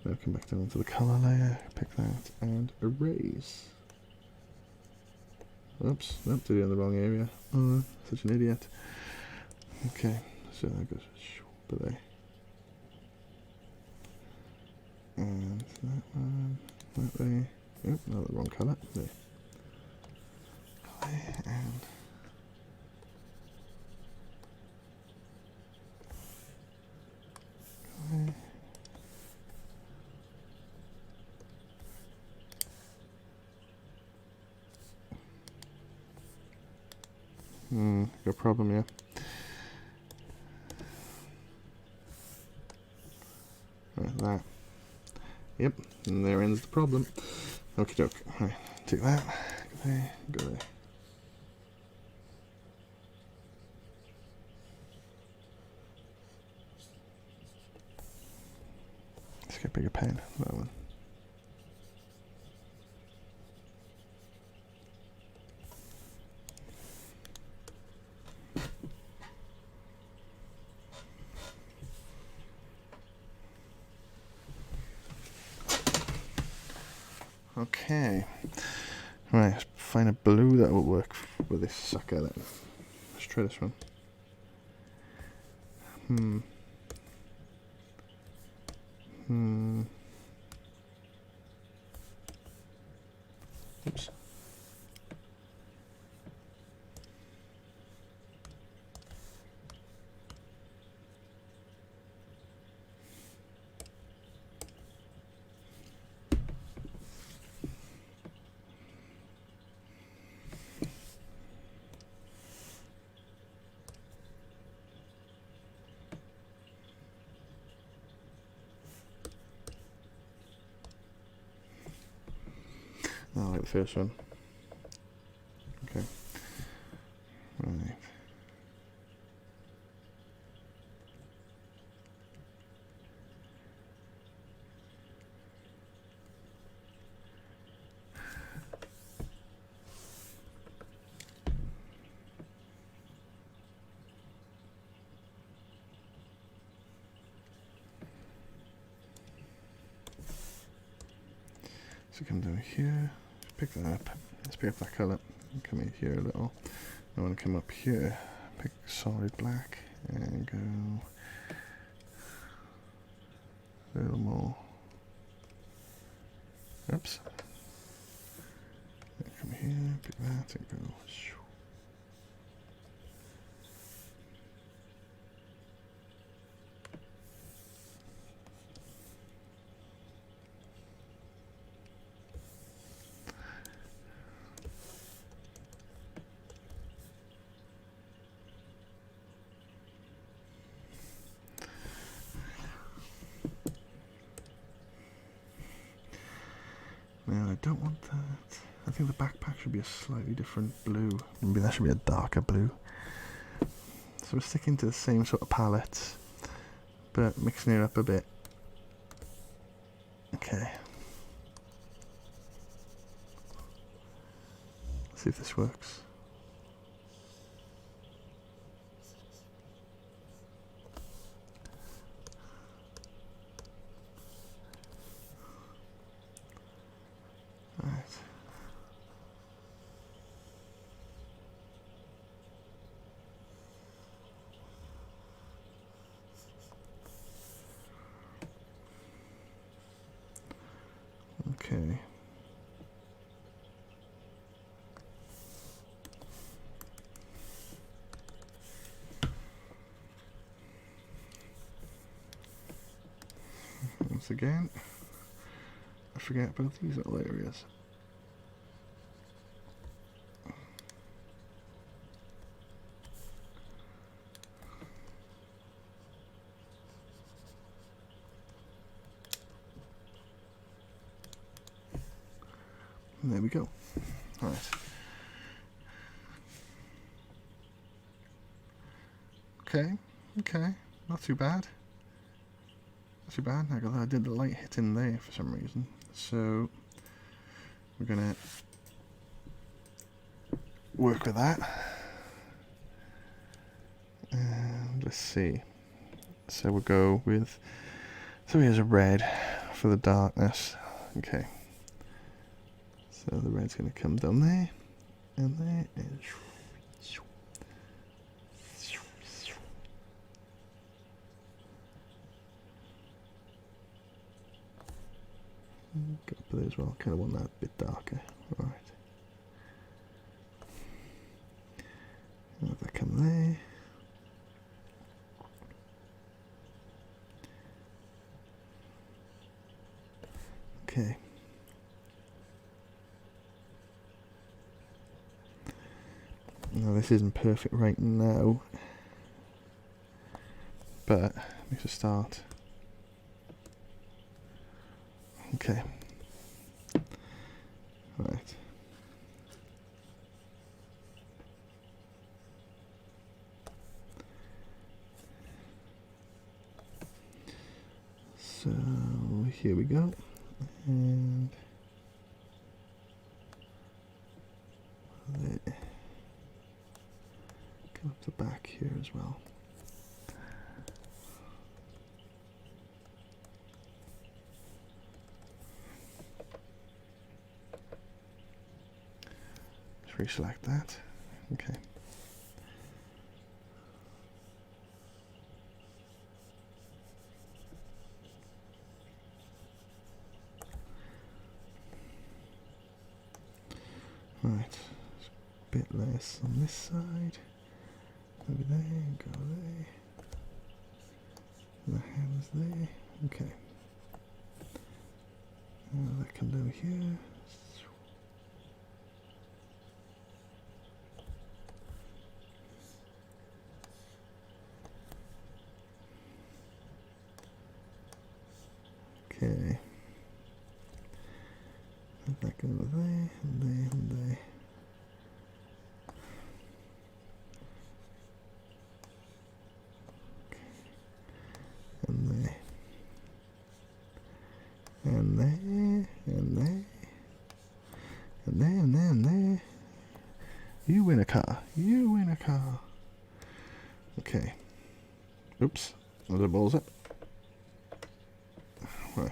now come back down to the colour layer, pick that and erase. Oops, nope, did it in the wrong area. Oh, such an idiot. Okay, so that goes over there. And that one, that there. Oh, no, the wrong colour. There. and got a problem here. Like that. Yep, and there ends the problem. Okie doke. Right, take that. Go there. Go there. Let's get a bigger pen. That one. Okay. Right, let's find a blue that will work with this sucker then. Let's try this one. Oops. I like the first one. Okay. Right. So come down here, pick that up. Let's pick up that colour. Come in here a little. I want to come up here, pick solid black, and go a little more. Oops. Come here, pick that, and go. Now I don't want that. I think the backpack should be a slightly different blue. Maybe that should be a darker blue. So we're sticking to the same sort of palette, but mixing it up a bit. Okay. Let's see if this works. Right. Okay. Once again, I forget about these little areas. And there we go. All right. Okay, not too bad. Not too bad. I did the light hit in there for some reason. So we're gonna work with that. And let's see. So we'll go with. So here's a red for the darkness. Okay. So the red's gonna come down there, and there is. Go up there as well. Kind of want that a bit darker. All right. Now this isn't perfect right now, but makes a start. Okay. Right. So here we go, and come up the back here as well. Just reselect that. Okay. Right, it's a bit less on this side. Over there, go there. The hands there. Okay. Now that can go here. Okay. Let that go over there, and there, and there. And there. And there, and there. And there, and there, and there. You win a car. You win a car. Okay. Oops. Another balls up. Right.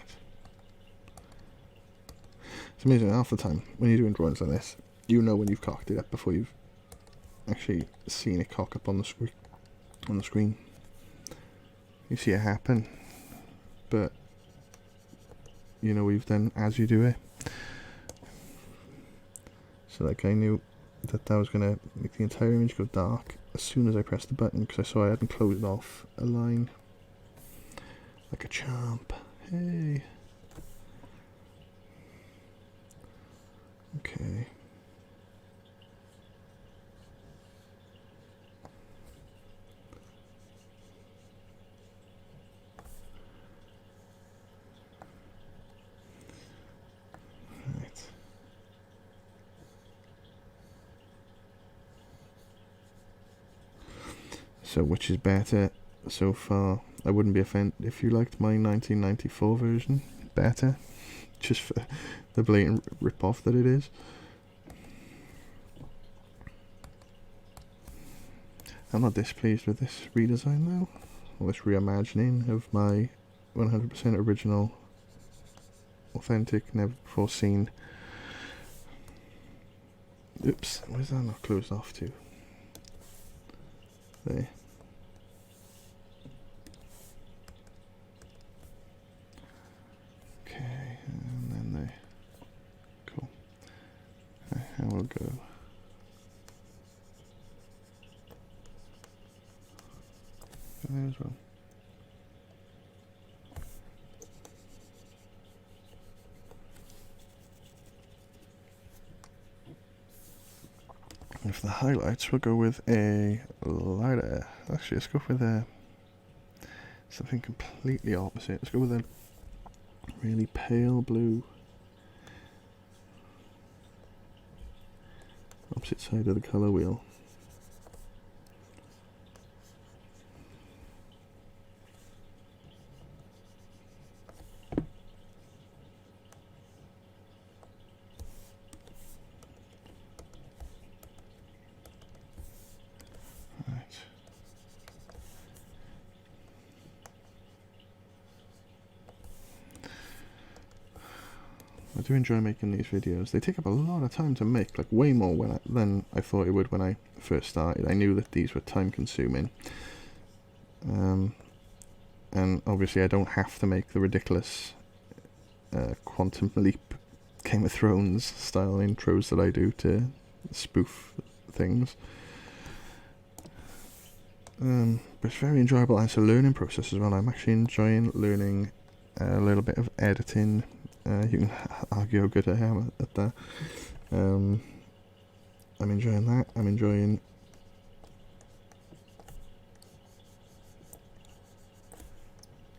It's amazing, half the time when you're doing drawings like this, you know when you've cocked it up before you've actually seen it cock up on the screen. You see it happen, but you know you've done as you do it. So like I knew that was going to make the entire image go dark as soon as I pressed the button, because I saw I hadn't closed off a line. Like a champ. Hey. Okay. Right. So which is better so far? I wouldn't be offended if you liked my 1994 version better, just for the blatant rip-off that it is. I'm not displeased with this redesign though, or this reimagining of my 100% original, authentic, never before seen. Oops, where's that not closed off to? There. Okay, and then there. Cool. I will go. There as well. And for the highlights, we'll go with a lighter. Actually, let's go with something completely opposite. Let's go with a really pale blue. Opposite side of the colour wheel. I do enjoy making these videos. They take up a lot of time to make, like way more than I thought it would when I first started. I knew that these were time consuming. And obviously I don't have to make the ridiculous Quantum Leap Game of Thrones style intros that I do to spoof things. But it's very enjoyable, and it's a learning process as well. I'm actually enjoying learning a little bit of editing. You can argue how good I am at that. I'm enjoying that. I'm enjoying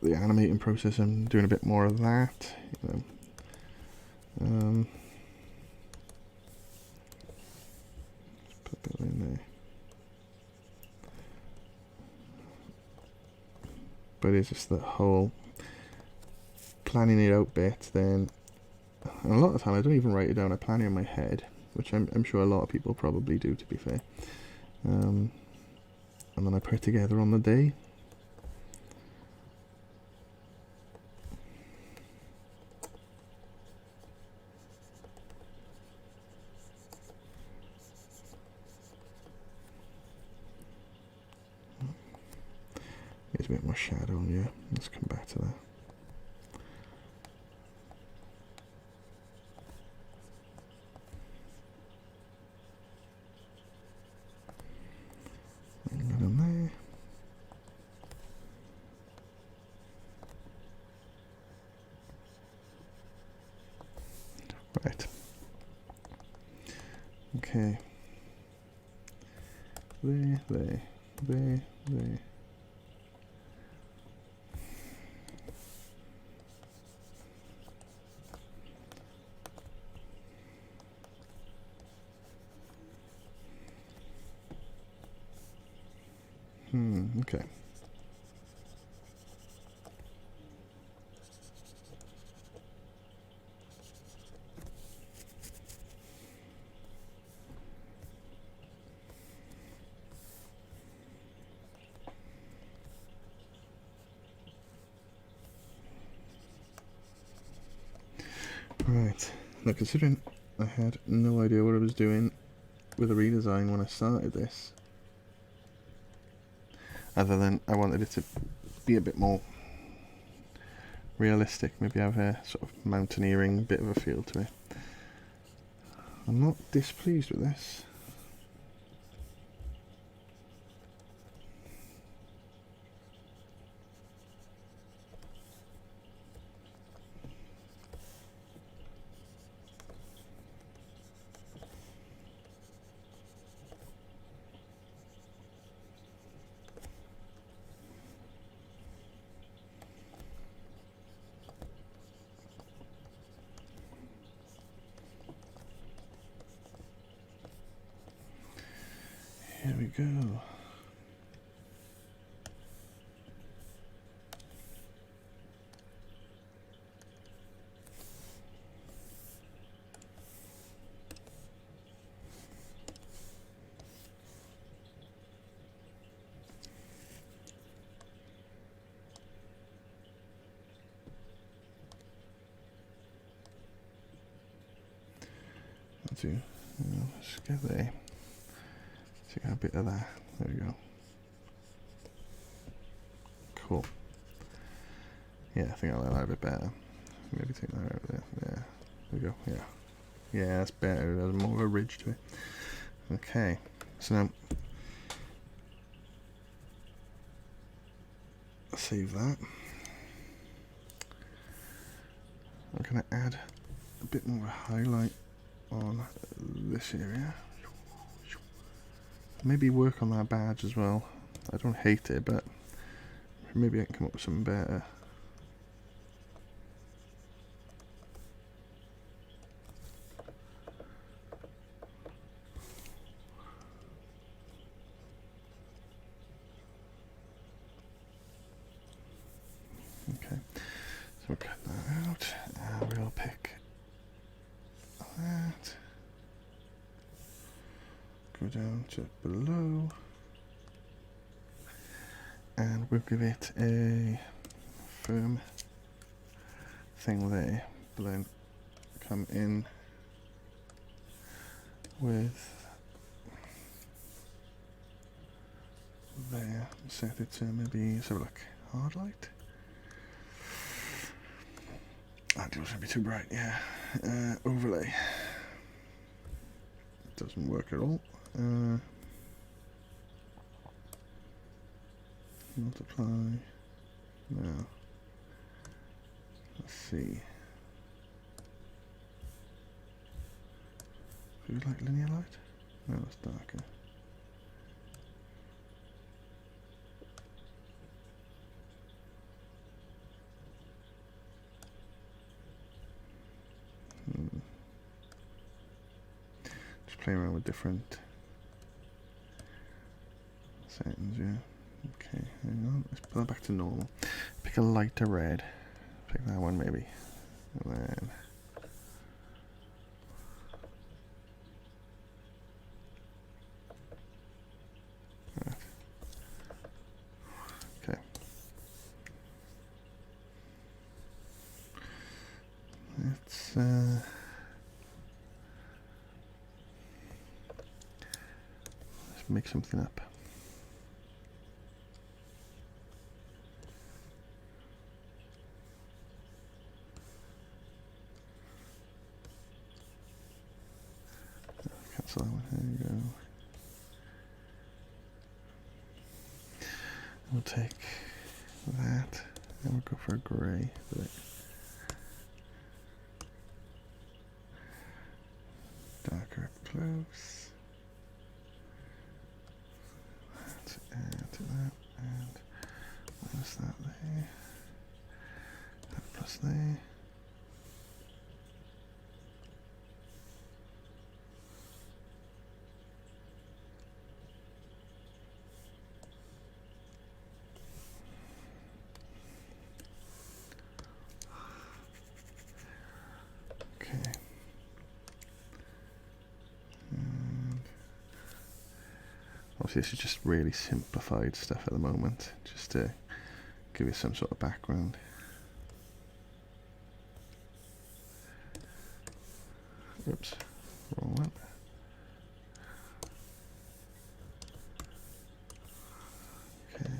the animating process, I'm doing a bit more of that, you know. Put that in there. But it's just that whole planning it out bit. Then a lot of the time I don't even write it down, I plan it in my head, which I'm sure a lot of people probably do, to be fair. And then I put it together on the day. There's a bit more shadow on you. Let's come back to that. Bring that in there. Right. Okay. There. Okay. Right. Now, considering I had no idea what I was doing with a redesign when I started this, other than I wanted it to be a bit more realistic, maybe have a sort of mountaineering bit of a feel to it. I'm not displeased with this. Here we go. Let's get there. Take a bit of that. There we go. Cool. Yeah, I think I like that a bit better. Maybe take that out there. Yeah. There we go. Yeah. Yeah, that's better. There's more of a ridge to it. Okay. So now, save that. I'm going to add a bit more of a highlight on this area. Maybe work on that badge as well. I don't hate it, but maybe I can come up with something better. Okay, so we'll cut that out, and we'll pick that. Go down to below, and we'll give it a firm thing there, but then come in with there, set it to maybe, let's have a look, hard light. That glow's gonna be too bright, yeah. Overlay. Doesn't work at all. Multiply. No. Let's see. Do you like linear light? No, it's darker. playing around with different settings, yeah. Okay, hang on, let's put that back to normal. Pick a lighter red. Pick that one maybe. And then that. Okay. Let's make something up. Cancel that one. There you go. We'll take that and we'll go for a grey with it. Darker up close. Add to that and minus that there. That plus there. Okay. And obviously this is just really simplified stuff at the moment, just to give you some sort of background. Oops, wrong one. Okay.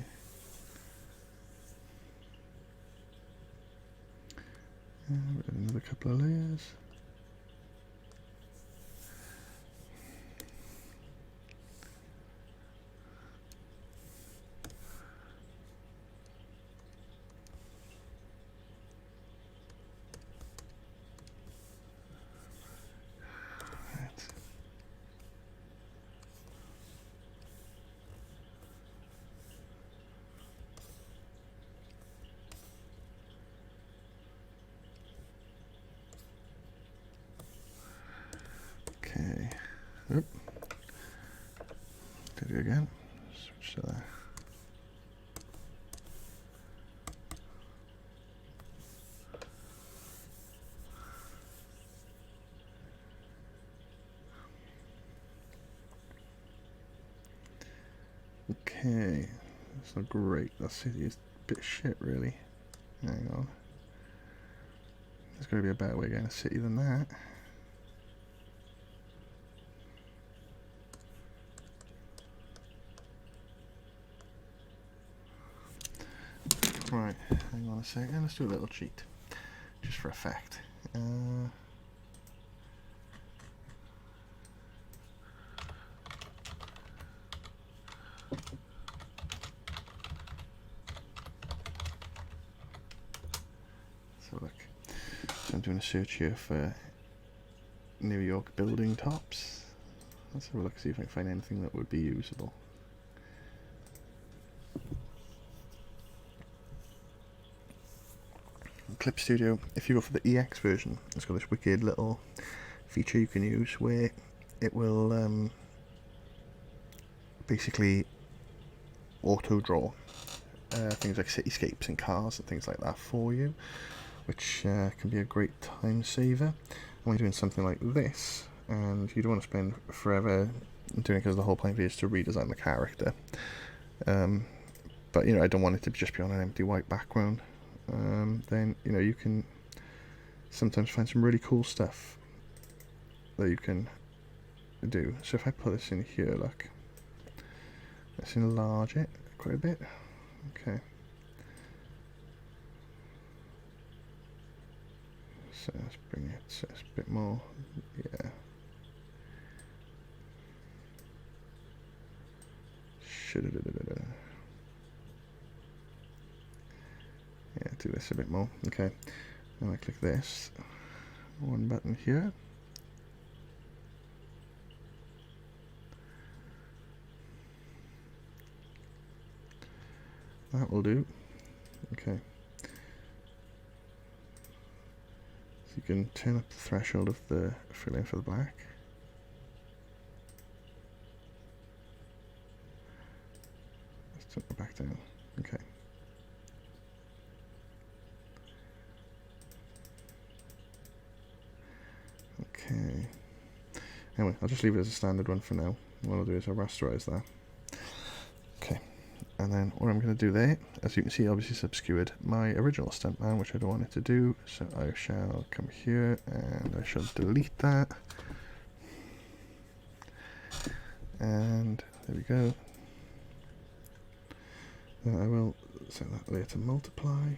And another couple of layers. Okay. Oop. Did it again. Switch to that. Okay. That's not great. That city is a bit shit, really. Hang on. There's got to be a better way of getting a city than that. Right, hang on a second, let's do a little cheat, just for effect. So look, so I'm doing a search here for New York building tops. Let's have a look, see if I can find anything that would be usable. Clip Studio, if you go for the EX version, it's got this wicked little feature you can use where it will basically auto draw things like cityscapes and cars and things like that for you, which can be a great time saver. And when you're doing something like this and you don't want to spend forever doing it, because the whole point is to redesign the character, but you know, I don't want it to just be on an empty white background. Then you know, you can sometimes find some really cool stuff that you can do. So if I put this in here, look, let's enlarge it quite a bit. Okay, so let's bring it so it's a bit more, yeah. Yeah, do this a bit more. Okay, now I click this one button here. That will do. Okay. So you can turn up the threshold of the filling for the black. back down. Okay. Okay. Anyway, I'll just leave it as a standard one for now. What I'll do is I'll rasterize that. Okay. And then what I'm going to do there, as you can see, obviously it's obscured my original stuntman, which I don't want it to do. So I shall come here and I shall delete that. And there we go. Then I will set that layer to multiply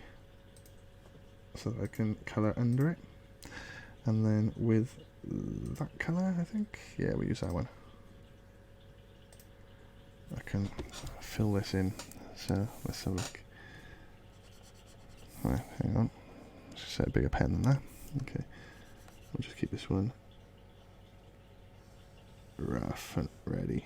so that I can colour under it. And then with that colour, I think, yeah, we use that one. I can fill this in. So let's have a look. Right, hang on. Let's set a bigger pen than that. Okay. I'll just keep this one rough and ready.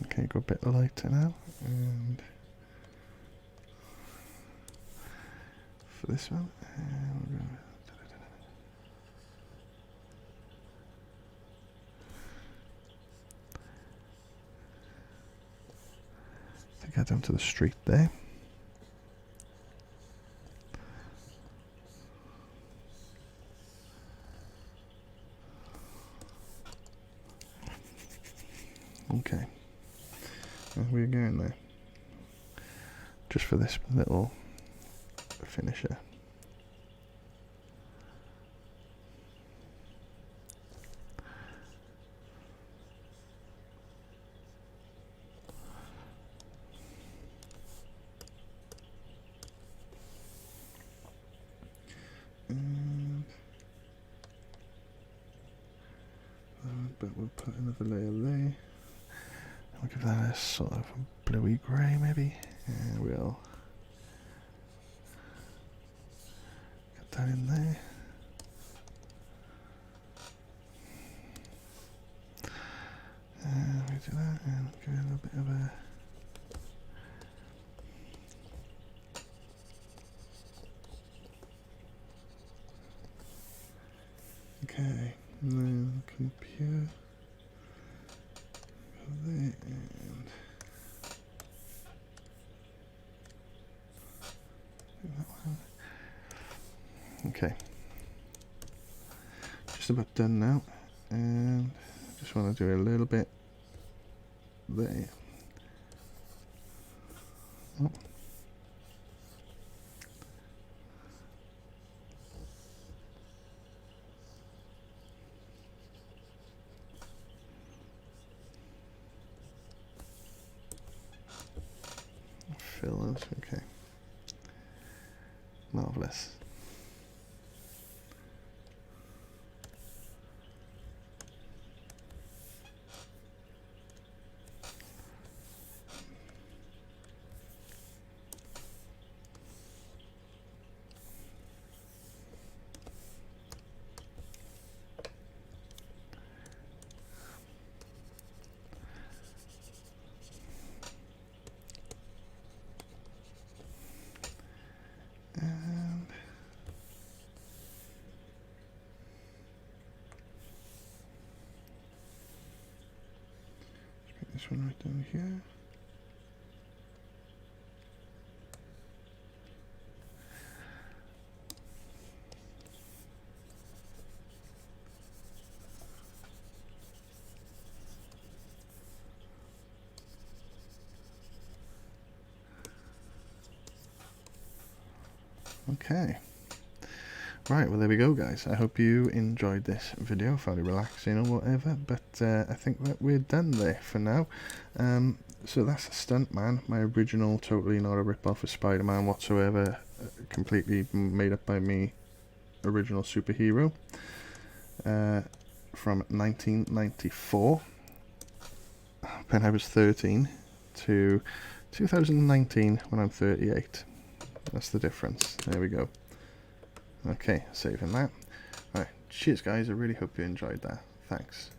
Okay, go a bit lighter now. And for this one, we're going to get down to the street there. Okay, and we're going there just for this little finisher. But we'll put another layer there. We'll give that a sort of bluey grey maybe, and we'll get that in there. And we do that and give it a little bit of a okay, and then compute there and that one. Okay, just about done now, and just want to do a little bit there. Oh. Fillers, okay. Marvellous. This one right down here. Okay. Right, well there we go guys. I hope you enjoyed this video, found it relaxing or whatever, but I think that we're done there for now. So that's Stuntman, my original, totally not a rip-off of Spider-Man whatsoever, completely made up by me, original superhero, from 1994, when I was 13, to 2019 when I'm 38. That's the difference. There we go. Okay, saving that. Alright, cheers guys, I really hope you enjoyed that. Thanks.